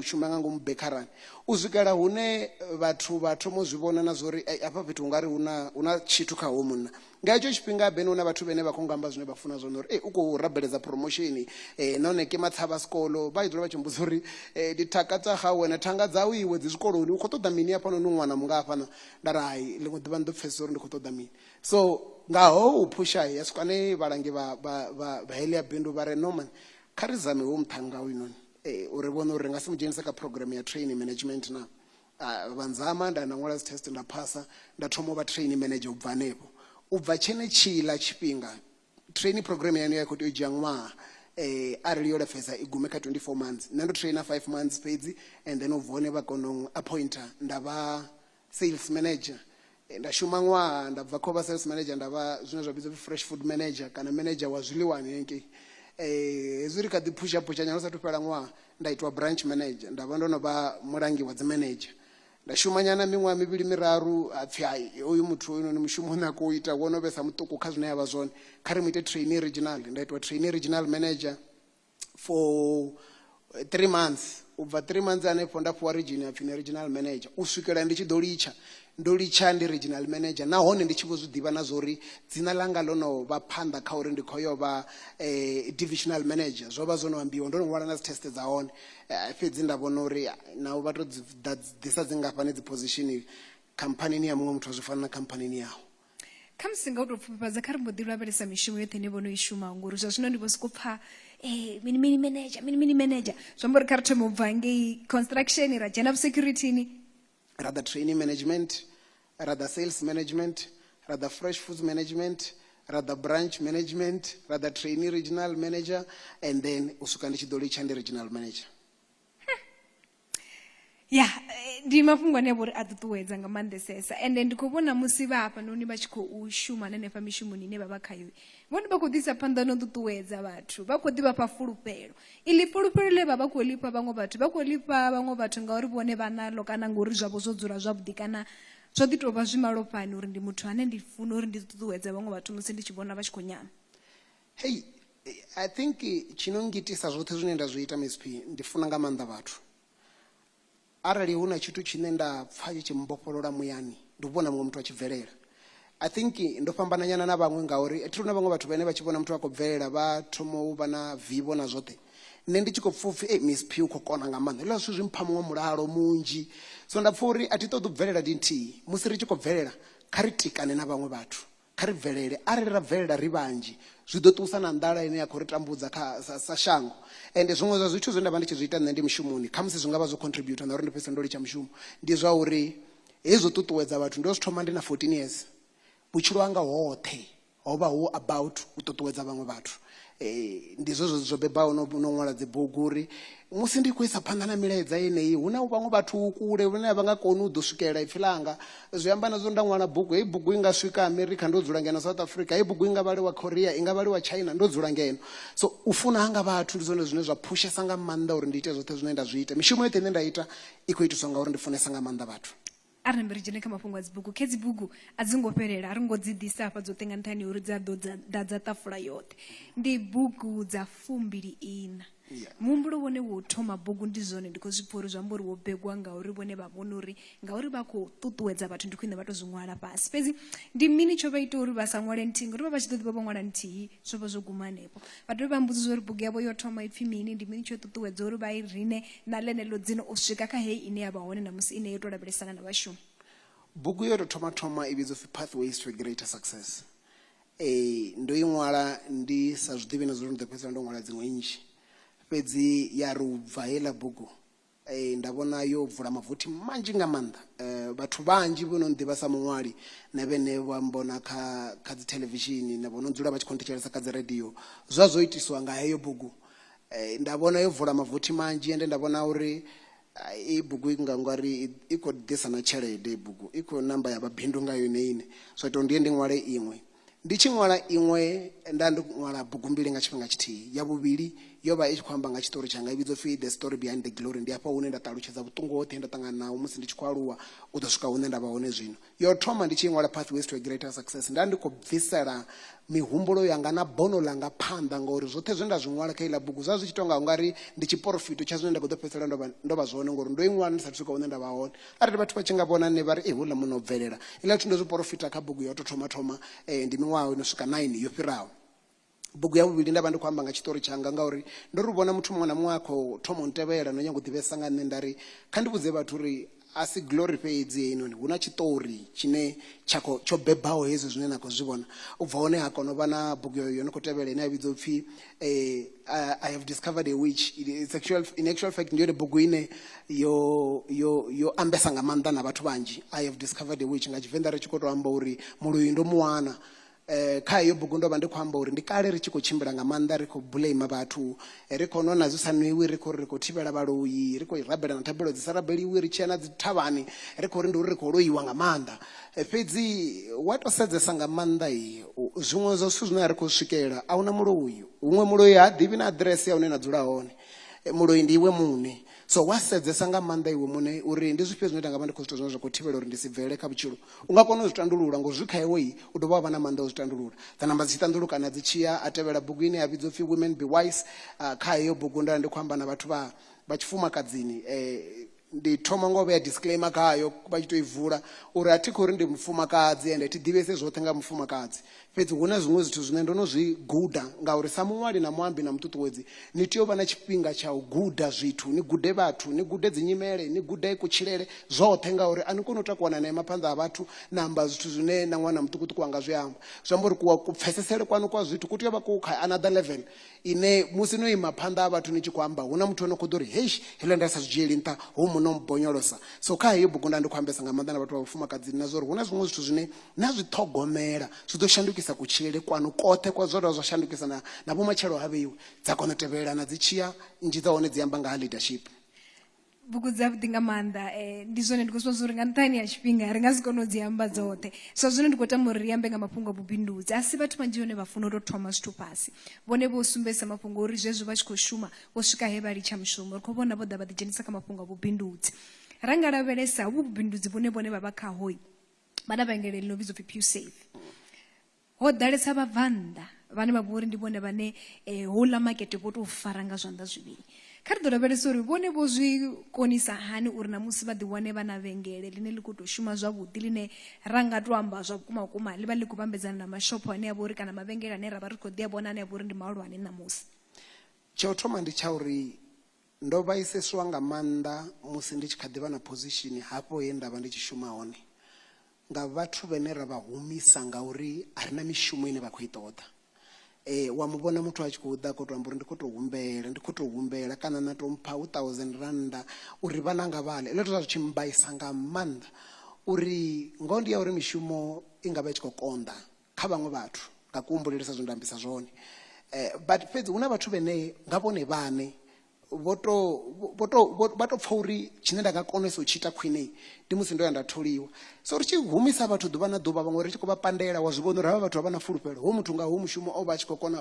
shuma nga ngomu bekharani. U swikela hune vhathu vha thoma u zwi vhona na zwa uri hafha fhethu hu nga ri hu na tshithu kha hoyu munna. Nga hetsho tshifhinga bene hu na vhathu vhane vha khou nga amba zwine vha funa zwone uri u khou rabeledza promotion, nahone ke matshavha sikolo vha dzula vha tshi mbudza uri ndi thaka tsa gawe na thanga dzawe iwe dzi zwikoloni u khou ṱoḓa mini hafhanoni u ṅwana mungafhana. Nda ri hayi ḽiṅwe ḓuvha ndi ḓo pfesesa uri ndi khou ṱoḓa mini. So ngaho u phusha ya swikane vhalangi vha heḽia bindu vha re noman kha ri zame wo muthanga uyinoni uri vhone uri ri nga si mu dzhenisa kha program ya training management na. Vanzama nda na ṅwala dzi test nda phasa nda thoma u vha training manager u bva hanefho. U bva tshene tshila tshifhinga training program yanu ya khou tea u dzhia ṅwaha, arali yo lapfesa i gume kha 24 months. Nṋe ndo traina 5 months fhedzi, and then u bva hone vha kona u appointer nda vha sales manager. Nda shuma ṅwaha nda bva kho vha sales manager nda vha zwine zwa vhidzwa fresh food manager kana manager wa zwiḽiwani hengei. Hezwi ri kha ḓi phusha nyana u sathu fhela ṅwaha nda itwa branch manager, nda vha ndo no vha mulangi wa dzi manager. Nda shuma nyana miṅwaha mivhili miraru apfhi hayi hoyu muthu hoyu ni mushumo une a khou ita wono vhesa muṱuku kha zwine ya vha zwone, kha ri mu ite trainee regional. Nda itwa trainee regional manager for 3 months. U bva 3 months hanefho nda fhiwa region ya pfhi ni regional manager. U swikela ndi tshi ndo litsha ndi regional manager, nahone ndi tshi vho zwi ḓivha na zwa uri dzina ḽanga ḽo no vha phanḓa kha uri ndi khou yo vha divisional manager. Zwo vha zwo no ambiwa ndo no ṅwala na dzi test dza hone, fhedzi nda vhona uri naho vha tou ḓisa dzingafhani dzi position khamphanini ya muṅwe muthu a zwi fana na khamphanini yawo. Kha musi nga u tou pfufhifhadza kha ri mbo ḓi lavhelesa mishumo yoṱhe ine vhono i shumaho ngori zwa zwino ndi vho sokou pfha mini manager zwi amba uri kha ri thome u bva ngei construction ra dzhena vhusecuritini, rather training management, rather sales management, rather fresh foods management, rather branch management, rather trainee regional manager, and then usuka ndi tshi ḓo litsha ndi regional manager. ya ndi mafhungo ane vhori a ṱuṱuwedza nga maanḓesesa, ende ndi khou vhona musi vha hafha noni vha tshi khou shuma hanefha mishumoni ine vha vha khayo vhone vha khou ḓisa phanḓa no ṱuṱuwedza vhathu, vha khou ḓi vha fha fulufhelo. Iḽi fulufhelo ḽe vha khou ḽifha vhaṅwe vhathu vha khou ḽifha vhaṅwe vhathu ngauri vhone vha naḽo kana ngori zwavho zwo dzula zwavhuḓi kana zwo ḓi tou vha zwimalofhani uri ndi muthu ane ndi funa uri ndi ṱuṱuwedza vhaṅwe vhathu musi ndi tshi vhona vha tshi khou nyama. Hey, I think chinongitisa zvote zvine nda zviita Miss P ndifuna nga maanḓa vhathu arali huna tshithu tshine nda pfa tshimmbofholola muyani ndi vhona muṅwe muthu a tshi bvelela. I think ndo fhambananyana na vhaṅwe ngauri thi na vhaṅwe vhathu vhane vha tshi vhona muthu a khou bvelela vha thoma u vha na vivo na zwoṱhe. Nṋe ndi tshi khou pfa upfi Miss P u khou kona nga maanḓa hezwiḽa zwithu zwi mpha muṅwe mulalo munzhi, so nda pfa uri a thi ṱoḓi u bvelela ndi nthihi. Musi ri tshi khou bvelela kha ri tikane na vhaṅwe vhathu, kha ri bvelele arali ra bvelela ri vhanzhi zwi ḓo ṱusa na nḓala ine ya khou ri tambudza sa shango. Ende zwiṅwe zwa zwithu zwe nda vha ndi tshi zwi ita nṋe ndi mushumoni khamusi zwi nga vha zwo contributor na uri ndi fhedza ndo litsha mushumo ndi zwa uri hezwo ṱuṱuwedza vhathu ndo zwi thoma ndi na 14 years. Vhutshilo hanga hoṱhe ho vha hu about u ṱuṱuwedza vhaṅwe vhathu. Ndi zwo bebaho no ṅwala dzibugu uri musi ndi khou isa phanḓa na milaedza yeneyi hu na vhaṅwe vhathu kule vhane vha nga koni u ḓo swikelela ipfhi ḽanga. Zwi amba na zwo nda ṅwala bugu, heyi bugu i nga swika America ndo dzula ngeno South Africa, heyi bugu i nga vhaliwa Korea, i nga vhaliwa China ndo dzula ngeno. So u funa hanga vhathu ndi zwone zwine zwa phushesa nga maanḓa uri ndi ite zwoṱhe zwine nda zwi ita. Mishumo yoṱhe ine nda ita i khou itiswa ngauri ndi funesa nga maanḓa vhathu. arali mbiri dzhene kha mafhungo a dzibugu khe dzibugu a dzi ngo fhelela a ri ngo dzi ḓisa hafha dzoṱhe nga nṱhani uri dza ḓo ḓadza ṱafula yoṱhe. Ndi bugu dza 24. Muhumbulo wone wo thoma bugu ndi zwone ndi khou zwi pfha uri zwi amba uri wo begwa ngauri vhone vha vhona uri ngauri vha khou ṱuṱuwedza vhathu ndi khwine vha tou zwi ṅwala fhasi. Fhedzi ndi mini tsho vha ita uri vha sa ṅwale nthihi ngauri vha vha tshi ḓo ḓivha vho ṅwala nthihi zwo vha zwo guma hanefho. Vha dovhe vha mbudzisa uri bugu yavho yo thoma ipfhi mini, ndi mini tsho ṱuṱuwedza uri vha i rine na ḽeneḽo dzino u swika kha heyi ine ya vha hone na musi ine yo tou lavhelesana na vhashumi. Bugu yo tou thoma i vhidzwa upfi Pathways to a Greater Success. Ndo i ṅwala ndi sa zwiḓivhi na zwo ndo fhedzisela ndo ṅwala dziṅwe nnzhi. Fhedzi ya ri ubva heiḽa bugu nda vhona yo vula mavothi manzhi nga maanḓa. Vhathu vhanzhi vho no nḓivha sa muṅwali na vhene vha mbona kha dzi televishini na vho no dzula vha tshi khou nthetshelesa kha dzi radio zwa zwo itiswa nga heyo bugu. Nda vhona yo vula mavothi manzhi ende nda vhona uri i bugu i nga ngari i khou ḓisa na tshelede. Bugu i khou namba ya mabindu nga yone ine, so ito ndiye ndi ṅwale iṅwe. Ndi tshi ṅwala iṅwe nda ndi ṅwala bugu mbili nga tshifhinga tshithihi. Ya vhuvhili yo vha i tshi khou amba nga tshiṱori tshanga i vhidzwa upfi The Story Behind the Glory. Ndi hafha hune nda ṱalutshedza vhuṱungu hoṱhe nda ṱangana naho musi ndi tshi khou aluwa u ḓo swika hune nda vha hone zwino. Yo thoma ndi tshi ṅwala Pathways to a Greater Success nda ndi khou bvisela mihumbulo yanga na bono ḽanga phanḓa ngauri zwoṱhe zwe nda zwi ṅwala kha iḽa bugu zwa zwi tshi tonga ungari ndi tshiporofito tsha zwine nda khou ḓo fhedzisela ndo vha zwone ngauri ndo i ṅwala ndi sathu swika hune nda vha hone. Arali vhathu vha tshi nga vhona nne vha ri houḽa muno u bvelela iḽa zwithu ndo zwi porofita kha bugu yo tou thoma ndi miṅwaha ino swika 9 yo fhiraho. Bugu ya vhuvhili nda vha ndi khou amba nga tshiṱori tshanga ngauri ndo ri vhona muthu muṅwe na muṅwe a khou thoma u ntevhela no nyaga u ḓivhesa nga nne nda ri kha ndi vhudze vhathu uri a si glory fhedzi heinoni hu na tshiṱori tshine tsho bebaho hezwi zwine na khou zwi vhona. U bva hone ha kona u vha na bugu yo no khou tevhela ine ya vhidzwa upfi I have discovered a witch. In actual fact ndi yone bugu ine yo ambesa nga maanḓa na vhathu vhanzhi. I have discovered a witch nga Tshivenḓa ri tshi khou tou amba uri muluyi ndo muwana. Kha iyo bugu ndo vha ndi khou amba uri ndi kale ri tshi khou tshimbila nga maanḓa ri khou blame vhathu, ri khou nona zwi sa nwiwi, ri khou thivhela vhaloyi, ri khou rabela na thabelo dzi sa rabeliwi, ri tshi ya na dzi thavhani ri khou ri ndi uri ri khou loyiwa nga maanḓa. Fhedzi wa tou sedzesa nga maanḓa zwiṅwe zwa zwithu zwine a ri khou swikelela a hu na muloyi. Huṅwe muloyi ha ḓivhi na aḓirese ya hune na dzula hone. Muloyi ndi iwe muṋe. So wa sedzesa nga maanḓa iwe muṋe uri ndi zwifhio zwine nda nga vha ndi khou zwithu zwine zwa khou thivhela uri ndi si bvele kha vhutshilo. U nga kona u zwi tandulula ngo zwi kha iwe u dovha wa vha na maanḓa u zwi tandulula. Dza namba dzi tshi tandulukana dzi tshiya a tevhela bugu ine ya vhidzwa upfi Women Be Wise. Kha iyo bugu nda ndi khou amba na vhathu vha tshifumakadzini. Ndi thoma ngo vhea disclaimer khayo vha tshi tou i vula uri a thi khou ri ndi mufumakadzi ende thi ḓivhese zwoṱhe nga mufumakadzi. Fhedzi hu na zwiṅwe zwithu zwine ndo no zwi guda ngauri sa muṅwali na muambi na muṱuṱuwedzi ni tea u vha na tshifhinga tsha u guda zwithu, ni gude vhathu, ni gude dzi nyimele, ni gude kutshilele zwoṱhe ngauri a ni koni u takuwana na maphanḓa a vhathu na amba zwithu zwine na ṅwana muṱukuṱuku anga zwi amba. Zwi amba uri ku pfesesele kwanu kwa zwithu ku tea u vha ku kha another level ine musi no ima phanḓa a vhathu ni tshi khou amba hu na muthu ano khou ḓo ri hei heḽa nda sa zwi dzhieli nṱha hu muno mbonyolosa. So kha heyo bugu nda ndi khou ambesa nga maanḓa na vhathu vha vhafumakadzini na zwo uri hu na zwiṅwe zwithu zwine na zwi ṱhogomela zwi ḓo shandukisa kutshilele kwanu koṱhe kwa zwo dovha zwa shandukisa na vhumatshelo ha vheiwe dza kona u tevhelana dzi tshiya nnzhi dza hone dzi amba nga ha leadership. Bugu dzavhuḓi nga maanḓa ndi zwone ndi khou sumbedza uri nga nṱhani ha tshifhinga ri nga si kone u dzi amba dzoṱhe. So zwine ndi khou tama uri ri ambe nga mafhungo a vhubindudzi. A si vhathu vhanzhi vhone vha funa u tou thoma zwithu fhasi vhone vho sumbedzisa mafhungo uri zwezwo vha tshi khou shuma vho swika he vha litsha mushumo. Ri khou vhona vho ḓa vha ḓidzhenisa kha mafhungo a vhubindudzi. Ra nga lavhelesa hu vhubindudzi vhone vha vha khaho vha na vhengeleni no vhidzwa upfi PureSafe. Ho ḓalesa vhabvannḓa vhane vha vhori ndi vhone vhane houḽa makete vho tou fara nga zwanḓa zwivhili. Kha ri ḓo lavhelesa uri vhone vho zwi konisa hani uri na musi vha ḓiwane vha na vhengele line ḽi khou tou shuma zwavhuḓi line ra nga tou amba zwa vhukuma vhukuma ḽi vha ḽi khou vhambedzana na mashopho ane a vha uri kana mavhengele ane ra vha ri khou ḓi a vhona ane a vha uri ndi mahulwane ṋamusi? Tsha u thoma ndi tsha uri ndo vhaiseswa nga maanḓa musi ndi tshi kha ḓivha na position hafho he ndavha ndi tshi shuma hone nga vhathu vhane ra vha humisa nga uri a ri na mishumo ine vha khou i ṱoḓa. Wa muvhona muthu a tshi khou ḓa khou tou amba uri ndi khou tou humbela kana na tou mpha 1000 randa uri vhana nga vhale. Eḽo zwi tshi mbaisa nga maanḓa uri ngoho ndi ya uri mishumo i nga vha i tshi khou konḓa kha vhaṅwe vhathu nga kuhumbulelisa zwo ndambisa zwone. But fhedzi hu na vhathu vhane nga vhone vhane vha to pfa uri tshine nda nga konesa u tshi ita khwine ndi musi ndo ya nda tholiwa. So ri tshi humisa vhathu ḓuvha na ḓuvha vhaṅwe ri tshi khou vha pandela wa zwi vhona uri havha vhathu vha na fulufhelo ho muthu nga ho mushumo o vha a tshi khou kona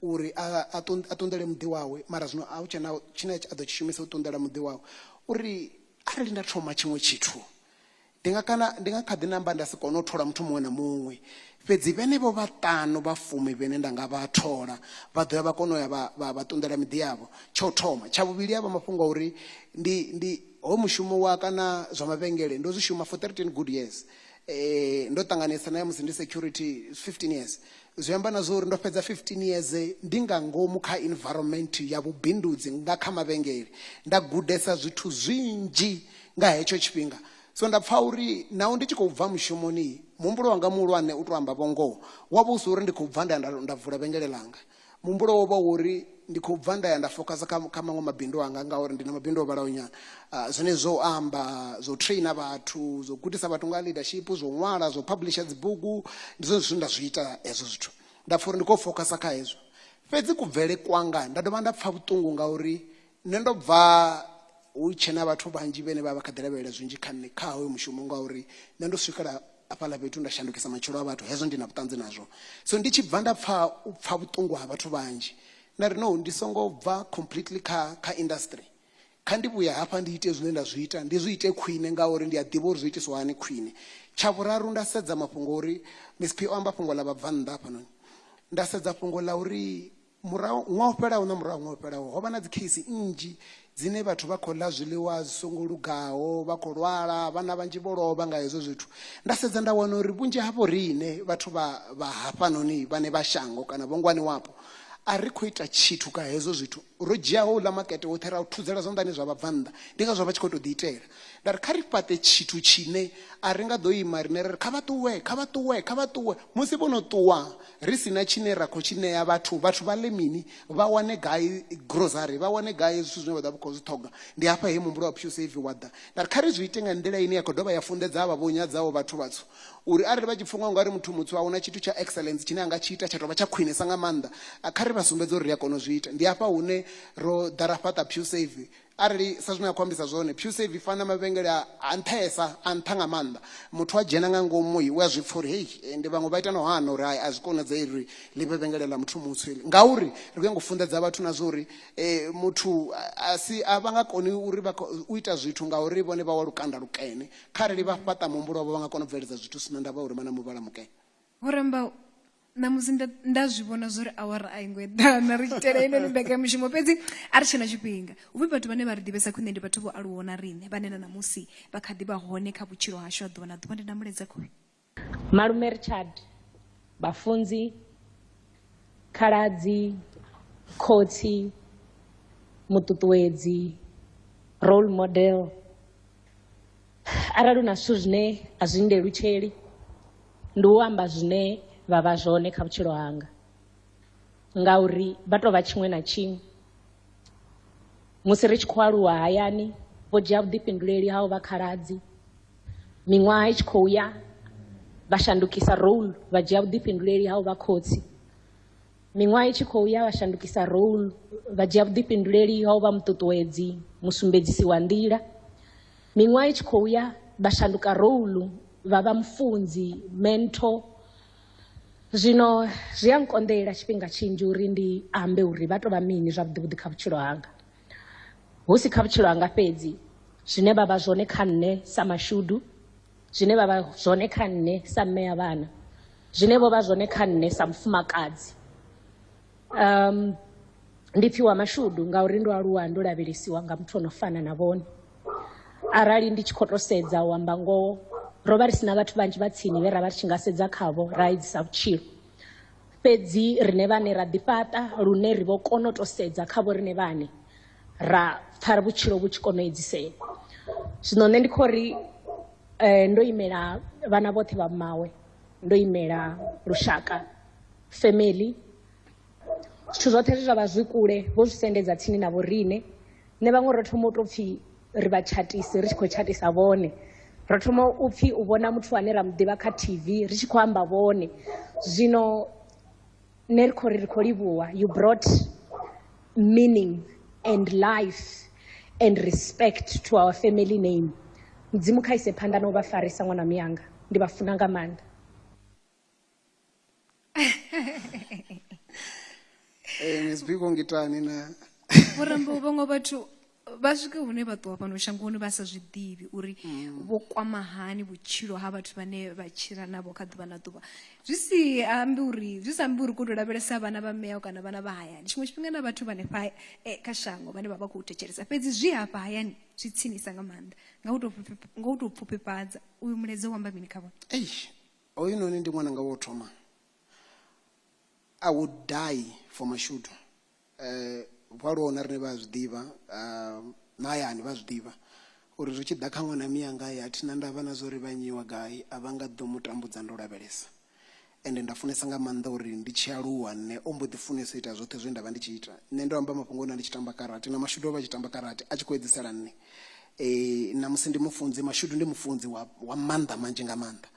uri a ṱunḓele muḓi wawe, mara zwino a hu tshena tshine a ḓo tshi shumisa u ṱunḓela muḓi wawe. Uri arali nda thoma tshiṅwe tshithu ndi nga kha ḓi namba nda si kone u thola muthu muṅwe na muṅwe, fhedzi vhenevho vhaṱanu vha fumi vhene nda nga vha thola vha ḓo ya vha kona u ya vha ṱunḓela miḓi yavho. Tsha u thoma tsha vhuvhili havha mafhungo a uri ndi ho mushumo wa kana zwa mavhengele ndo zwi shuma for 13 good years. Ndo ṱanganesa naye musi ndi security 15 years. Zwi amba na zwo uri ndo fhedza 15 years ndi nga ngomu kha environment ya vhubindudzi nga kha mavhengele, nda gudesa zwithu zwinzhi nga hetsho tshifhinga. So nda pfa uri naho ndi tshi khou bva mushumoni muhumbulo wanga muhulwane u tou amba vhongoho wa vha u si uri ndi khou bva nda vula vhengele langa. Muhumbulo wo vha uri ndi khou bva nda ya nda focus kha maṅwe mabindu anga ngauri ndi na mabindu o vhalaho nyana. Zwine zwo amba zwo traina vhathu, zwo gudisa vhathu nga leadership, zwo ṅwala, zwo publisha dzibugu, ndi zwone zwine nda zwi ita hezwo zwithu. Nda pfa uri ndi khou focus kha hezwo. Fhedzi kubvele kwanga nda dovha nda pfa vhuṱungu ngauri nṋe ndo bva hu tshena vhathu vhanzhi vhene vha kha ḓi lavhelela zwinzhi kha nṋe kha hoyo mushumo ngauri nṋe ndo swikela afhaḽa fhethu nda shandukisa matshilo a vhathu, hezwo ndi na vhuṱanzi nazwo. So ndi tshi bva nda pfa vhuṱungu ha vhathu vhanzhi nda ri no ndi songo bva completely kha industry, kha ndi vhuya hafha ndi ite zwine nda zwi ita ndi zwi ite khwine ngauri ndi a ḓivha uri zwi itiswa hani khwine. Tsha vhuraru nda sedza mafhungo uri Miss P o amba fhungo ḽa vhabvannḓa hafhanoni, nda sedza fhungo ḽa uri murahu ṅwaha u fhelaho na murahu ṅwaha u fhelaho ho vha na dzi khesi nnzhi dzine vhathu vha khou ḽa zwiḽiwa zwi songo lugaho, vha khou lwala, vhana vhanzhi vho lovha nga hezwo zwithu. Nda sedza nda wana uri vhunzhi havho riṋe vhathu vha hafhanoni vhane vha shango kana vhongwani wapo a ri khou ita tshithu ka hezwo zwithu. Ro dzhiaho uḽa makete woṱhe ra u thudzela zwanḓani zwa vhabvannḓa, ndi ngazwo vha tshi khou tou ḓiitela. Nda ri kha ri fhaṱe tshithu tshine a ri nga ḓo ima riṋe ri kha vha ṱuwe musi vho no ṱuwa ri sina tshine ra khou tshi ṋea vhathu vha ḽe mini, vha wane gai grocery, vha wane gai zwithu zwine vha ḓa vha khou zwi ṱhoga. Ndi hafha he muhumbulo wa PureSave wa ḓa. Nda ri kha ri zwi ite nga nḓila ine ya khou dovha ya funḓedza havha vho nyadzaho vhathu vhatswu uri arali vha tshi pfha nga uri muthu mutswu a huna tshithu tsha excellence tshine a nga tshi ita tsha tou vha tsha khwinesa nga maanḓa, kha ri vha sumbedze uri ri a kona u zwi ita. Ndi hafha hune ro ḓa ra fhaṱa PureSave. Arali sa zwine a khou ambisa zwone PureSave i fana na mavhengele a nṱhesa a nṱha nga maanḓa. Muthu a dzhena nga ngomu u a zwi pfha uri hei ndi vhaṅwe vha ita no hana uri a zwi konadzei ri ḽi vhe vhengele ḽa muthu mutswu heḽi, ngauri ri khou nyanga u funḓedza vhathu na zwo uri muthu a vha nga koni uri u ita zwithu ngauri vhone vha wa lukanda lukene. Kharali vha fhaṱa muhumbulo wavho vha nga kona u bveledza zwithu sina ndavha uri vha na muvhala mukene. Vho ṋamusi nda zwi vhona zwo ri awara a i ngo eḓana ri tshitela inoni mbekanyamushumo, fhedzi a ri tshena tshifhinga. Uvhi vhathu vhane vha ri ḓivhesa khwine ndi vhathu vho aluwaho na riṋe vhane na ṋamusi vha kha ḓi vha hone kha vhutshilo hashu a ḓuvha na ḓuvha. Ndi na muledza khoi Malume Richard, vhafunzi, khaladzi, khotsi, muṱuṱuwedzi, role model. Arali na zwithu zwine a zwi ndelutsheli ndi u amba zwine vha vha zwone kha vhutshilo hanga ngauri vha tou vha tshiṅwe na tshiṅwe. Musi ri tshi khou aluwa hayani vho dzhia vhuḓifhinduleli ha u vha khaladzi, miṅwaha i tshi khou ya vha shandukisa role vha dzhia vhuḓifhinduleli ha u vha khotsi, miṅwaha i tshi khou ya vha shandukisa role vha dzhia vhuḓifhinduleli ha u vha muṱuṱuwedzi, musumbedzisi wa nḓila, miṅwaha i tshi khou ya vha shanduka role vha vha mufunzi, mentor. Zwino zwi a nkonḓela tshifhinga tshinzhi uri ndi ambe uri vha tou vha mini zwavhuḓi kha vhutshilo hanga, hu si kha vhutshilo hanga fhedzi, zwine vha vha zwone kha nṋe sa mashudu, zwine vha vha zwone kha nṋe sa mme ya vhana, zwine vho vha zwone kha nṋe sa mufumakadzi, ndi pfiwa mashudu ngauri ndo aluwa ndo lavhelesiwa nga muthu ono fana na vhone. Arali ndi tshi khou to sedza u amba ngoho, ro vha ri sina vhathu vhanzhi vha tsini vhe ra vha ri tshi nga sedza khavho ra edzisa vhutshilo. Fhedzi rine vhane ra ḓifhaṱa lune ri vho kona u to sedza khavho rine vhane ra pfha vhutshilo vhu tshi kona u edzisea. Zwino nṋe ndi khou ri ndo imela vhana vhoṱhe vha mmawe, ndo imela lushaka, family, zwithu zwoṱhe zwe zwa vha zwi kule vho zwi sendedza tsini na vho rine. Nṋe vhaṅwe ro thoma u tou pfhi ri vha tshatisi ri tshi khou tshatisa vhone, ro thoma u pfhi u vhona muthu ane ra muḓivha kha TV ri tshi khou amba vhone. Zwino nṋe ri khou ri ri khou livhuwa, you brought meaning and life and respect to our family name. Mudzimu kha ise phanḓa na u vha farisa ṅwana miyanga, ndi vha funa nga maanḓa. Miss Biko ngitani na Vhorambo vhaṅwe vhathu vha swika hune vha ṱuwa fhano shangoni vha sa zwi ḓivhi uri vho kwama hani vhutshilo ha vhathu vhane vha tshila navho kha ḓuvha na ḓuvha. Zwi sa ambi uri khou tou lavhelesa vhana vha mmeo kana vhana vha hayani. Tshiṅwe tshifhinga na vhathu vhane kha shango vhane vha vha khou thetshelesa, fhedzi zwi hafha hayani zwi tsinisa nga maanḓa nga u tou pfufhifhadza. Uyu muledze wamba mini kha vhone? oyu noni ndi ṅwana nga wo thoma. I would die for Mashudu. Vhalona rine vha zwi ḓivha na hayani vha zwi ḓivha uri zwi tshi ḓa kha ṅwana miyanga ya thina ndavha na zwo ri vha nyiwa gai a vha nga ḓo mutambudza ndo lavhelesa. Ende nda funesa nga maanḓa uri ndi tshi aluwa nne o mbo ḓi funesa ita zwoṱhe zwe nda vha ndi tshi ita. Nṋe ndo amba mafhungo na ndi tshi tamba karate na Mashudu vha tshi tamba karate a tshi khou edzisela nne. Na musi ndi mufunzi, Mashudu ndi mufunzi wa maanḓa manzhi nga maanḓa.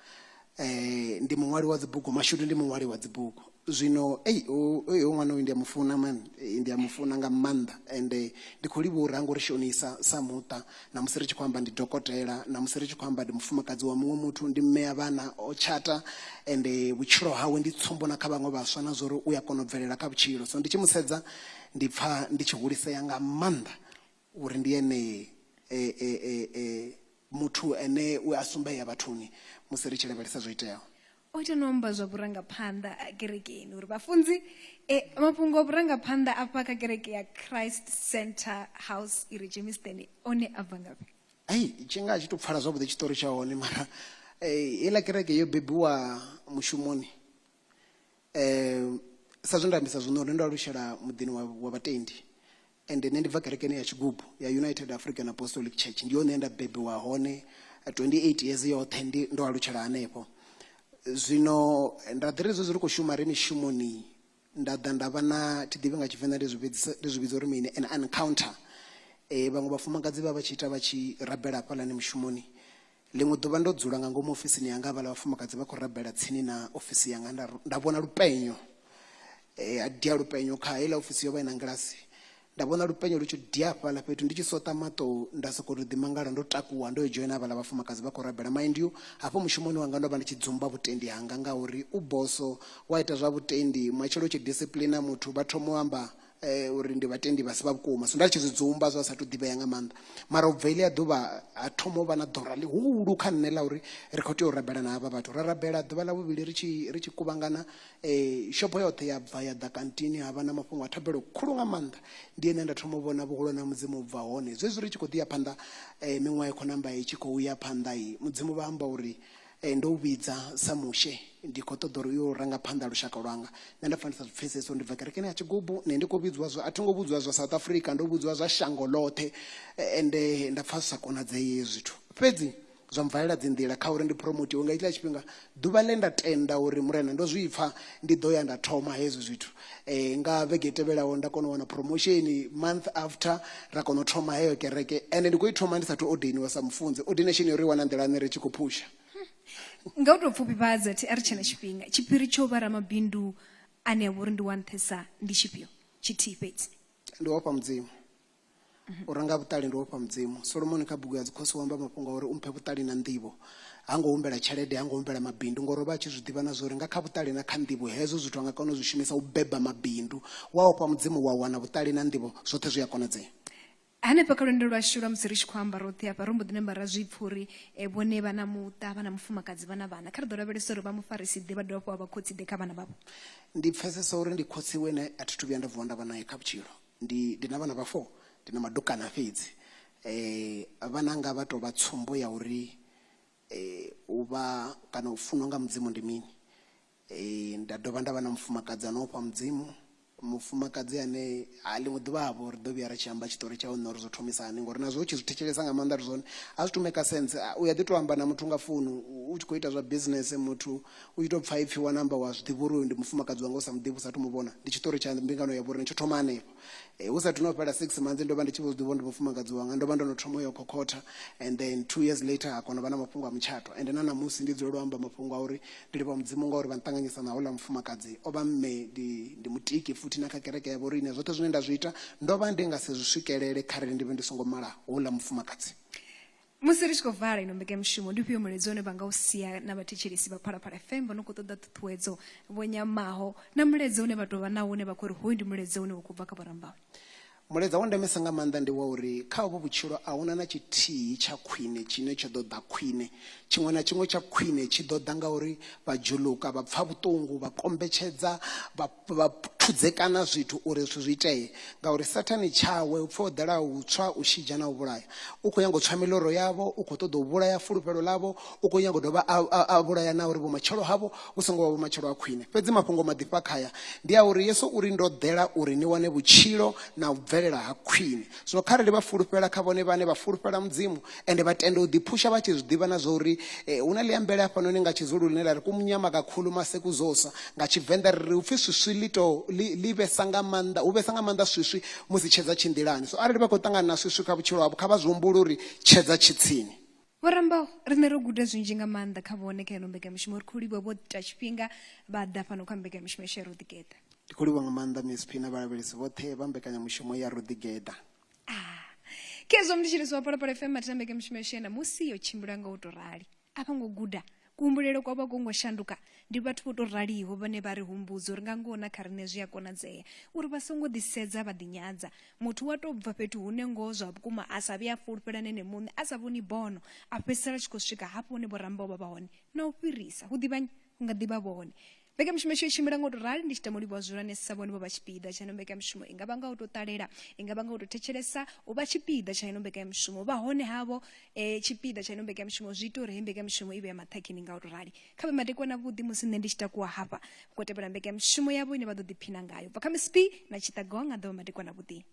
Ndi muṅwali wa dzibugu, Mashudu ndi muṅwali wa dzibugu. Zwino oyo ṅwana uyu ndi a mufuna man, ndi a mufuna nga maanḓa. Ende ndi khou livha uri hango ri shonisa sa muṱa, na musi ri tshi khou amba ndi dokotela, na musi ri tshi khou amba ndi mufumakadzi wa muṅwe muthu, ndi mme ya vhana o tshata. Ende vhutshilo hawe ndi tsumbo na kha vhaṅwe vhaswa na zwo uri u ya kona u bvelela kha vhutshilo. So ndi tshi musedza ndi pfha ndi tshi hulisea nga maanḓa uri ndi ene muthu ene u a sumbeya vhathuni musi ri tshi lavhelesa zwo iteaho. O ita no amba zwa vhurangaphanḓa kerekeni uri vhafunzi mafhungo a vhurangaphanḓa afha kha kereke ya Christ Center House i re Germiston one a bva ngafhi? Tshi nga tshi tou pfhala zwavhuḓi tshiṱori tsha hone, mara heiḽa kereke yo bebiwa mushumoni. Sa zwe nda ambisa zwino ndo alutshela muḓini wa vhatendi. Ende nṋe ndi bva kerekeni ya Tshigubu ya United African Apostolic Church, ndi yone nda bebiwa hone 28 years yoṱhe ndo alutshela hanefho. Zwino nda ḓiri zwo zwi ri khou shuma ri mishumoni nda ḓa nda vha na thiḓivhi nga Tshivenḓa ndi zwi vhidza uri mini, an encounter. Vhaṅwe vhafumakadzi vha tshi ita vha tshi rabela hafhaḽani mushumoni. Ḽiṅwe ḓuvha ndo dzula nga ngomu ofisini yanga vhaḽa vhafumakadzi vha khou rabela tsini na ofisi yanga nda vhona lupenyo. A dia lupenyo kha heiḽa ofisi yo vha ina ngilasi. Nda vhona lupenyo lu tshi dia hafhaḽa fhethu ndi tshi sota maṱo nda sokou ḓi mangala ndo takuwa ndo joina havhaḽa vhafumakadzi vha khou rabela. Mind you, hafho mushumoni wanga ndo vha ndi tshi dzumba vhutendi hanga ngauri u boso wa ita zwa vhutendi matshelo tshi discipline muthu vha thoma u amba uri ndi vhatendi vha si vha vhukuma. So nda tshi zwi dzumba zwa sa tou ḓivhea nga maanḓa, mara u bva iḽia ḓuvha ha thoma u vha na ḓora ḽihulu kha nṋe ḽa uri ri khou tea u rabela na havha vhathu. Ra rabela ḓuvha ḽa vhuvhili ri tshi kuvhangana shopo yoṱhe ya bva ya ḓa kantini ha vha na mafhungo a thabelo khulu nga maanḓa. Ndi ene nda thoma u vhona vhuhulu na mudzimu u bva hone. Zwezwi ri tshi khou ḓi ya phanḓa miṅwaha i khou namba i tshi khou ya phanḓa mudzimu vha amba uri ndo u vhidza sa mushe ndi khou ṱoḓa uri yo ranga phanḓa lushaka lwanga. Nṋe nda fanisa zwi pfhesesa ndi bva kerekeni ya Tshigubu, nṋe ndi khou vhidziwa zwa a thi ngo vhudziwa zwa South Africa, ndo vhudziwa zwa shango ḽoṱhe. Ende nda pfha zwi sa konadzei zwithu, fhedzi zwa mvalela dzi nḓila kha uri ndi promotiwe nga iḽa tshifhinga. Ḓuvha ḽe nda tenda uri murena ndo zwi pfha ndi ḓo ya nda thoma hezwi zwithu. Nga vhege tevhelaho nda kona u wana promotion, month after ra kona u thoma heyo kereke. Ende ndi khou i thoma ndi sathu ordiniwa sa mufunzi. Ordination yo ri wana nḓilani ri tshi khou phusha. Nga u tou pfufhifhadza a ri tshena tshifhinga, tshiphiri tsho vha ramabindu ane a vha uri ndi wa nṱhesa ndi tshifhio? Tshithihi fhedzi ndi wofha mudzimu. U ranga vhuṱali ndi wofha mudzimu. Solomoni kha bugu ya Dzikhosi wamba mafhungo a uri umphe vhuṱali na nḓivho. Ha ngo humbela tshelede, ha ngo humbela mabindu, ngori vha tshi zwi ḓivha na zwori nga kha vhuṱali na kha nḓivho hezwo zwithu anga kona u zwi shumisa u beba mabindu. Wa ofha mudzimu wa wana vhuṱali na nḓivho zwoṱhe zwi a konadzea. hanefha kha lwendo lwashu lwa musi ri tshi khou amba roṱhe hafha ro mbo ḓi namba ra zwipfa uri vhone vha na muṱa vha na mufumakadzi vha na vhana kha ri ḓo lavhelesa uri vha mufarisi ḓe vha dovha hafhu vha khotsi ḓe kha vhana vhavho. Ndi pfesesa uri ndi khotsi wene a thi thu vhuya nda vuwa nda vha naye kha vhutshilo. Ndi na vhana vha 4, ndi na madukana fhedzi. Vhana nga vha tou vha tsumbo ya uri u vha kana u funwa nga mudzimu ndi mini. Nda dovha nda vha na mufumakadzi ano fha mudzimu, mufumakadzi ane a ḽiṅwe ḓuvha havho ri ḓo vhuya ri tshi amba tshiṱori tshawe nṋe uri zwo thomisani ngori nazwo u tshi zwi thetshelesa nga maanḓa ri zwone a zwi to make sense. U ya ḓi tou amba na muthu nga founu u tshi khou ita zwa business, muthu u tshi tou pfha ipfhi wa namba wa zwi ḓivha uri uyu ndi mufumakadzi wanga u sa muḓivhi u sathu mu vhona. Ndi tshiṱori tsha mbingano ya vho uri ni tsho thoma hanefho. Hu sathu no fhela 6 months ndo vha ndi tshi vho zwiḓivha ndi mufumakadzi wanga, ndo vha ndo no thoma uyo khokhotha, and then 2 years later ha kona vha na mafhungo a mutshato. And na namusi ndi dzulela u amba mafhungo a uri ndi livha mudzimu ngauri vha nṱanganyisa na houḽa mufumakadzi o vha mme ndi mutiki futhi na kha kereke ya vho riṋe. Zwoṱhe zwine nda zwi ita ndo vha ndi nga se zwi swikelele kharali ndi vhe ndi songo mala houḽa mufumakadzi. Musi ri tshi khou vala ino mbekanyamushumo ndi ufhio muledzi une vha nga u sia na vhathetshelesi vha Phalaphala FM vha no khou ṱoḓa ṱhuṱhuwedzo vho nyamaho, na muledzi une vha tou vha nawo une vha khou ri hoyu ndi muledzi une wa khou bva kha vhorambawe? Muledza wa ndemesa nga maanḓa ndi wa uri kha uvho vhutshilo a huna na tshithihi tsha khwine tshine tsho ḓo ḓa khwine. Tshiṅwe na tshiṅwe tsha khwine tshi ḓo ḓa ngauri vha dzhuluka, vha pfha vhuṱungu, vha kombetshedza, vha thudzekana zwithu uri zwithu zwi itee. Ngauri Sathani tshawe u pfha o ḓela u tswa, u shidzha na u vhulaya. U khou nyaga u tswa miḽoro yavho, u khou ṱoḓa u vhulaya fulufhelo ḽavho, u khou nyaga u dovha a vhulaya na uri vhumatshelo havho vhu songo vha vhumatshelo ha khwine. Fhedzi mafhungo maḓifha khaya ndi a uri Yesu uri ndo ḓela uri ni wane vhutshilo na u bvelela ha khwine. Zwino kharali vha fulufhela kha vhone vhane vha fulufhela mudzimu ende vha tenda u ḓiphusha vha tshi zwi ḓivha na zwa uri hu na ḽiambele hafhanoni nga tshizulu line la ri kumnyama kakhulu maseku zosa. Nga Tshivenḓa ri ri upfhi swiswi li vhesa nga maanḓa, hu vhesa nga maanḓa swiswi musi tshedza tshi nḓilani. So arali vha khou ṱangana na swiswi kha vhutshilo havho kha vha zwi humbule uri tshedza tshi tsini. Vhorambaho riṋe ro guda zwinzhi nga maanḓa kha vhone kha ino mbekanyamushumo ri khou livhuwa vho ita tshifhinga vha ḓa fhano kha mbekanyamushumo ya Ruḓigeda. Ndi khou livhuwa nga maanḓa Miss P na vhalavhelesi vhoṱhe vha mbekanyamushumo ya Ruḓigeda. Kezwo mthetshelesi wa Phalaphala FM athi na mbekanyamushumo ya musi yo tshimbila nga u tou rali a vha ngo guda kuhumbulele kwa vha kongo shanduka. Ndi vhathu vho tou raliho vhane vha ri humbudza uri nga ngoho na kha riṋe zwi a konadzea uri vha songo ḓisedza vha ḓinyadza. Muthu wa tou bva fhethu hune ngoho zwa vhukuma a sa vhuya a fulufhela nene muṋe, a sa vhoni bono, a fhedzisela tshi khou swika hafho hune vhorambaho vha vha hone na u fhirisa hu ḓivha hu nga ḓivha vhone. Mbekanyamushumo yo tshimbila nga u tou rali ndi tshi tama u livhuwa zwihulwane sa vhone vho vha tshipiḓa tsha ino mbekanyamushumo. I nga vha nga u tou ṱalela, i nga vha nga u tou thetshelesa, u vha tshipiḓa tsha ino mbekanyamushumo. Vha hone havho tshipiḓa tsha ino mbekanyamushumo zwi ita uri heyi mbekanyamushumo i vhe ya maṱhakheni nga u tou rali. Kha vhe madekwana vhuḓi musi nṋe ndi tshi takuwa hafha u khou tevhela mbekanyamushumo yavho ine vha ḓo ḓiphina ngayo. Bva kha Miss P na Tshiṱagowa nga ḓovha madekwana vhuḓi.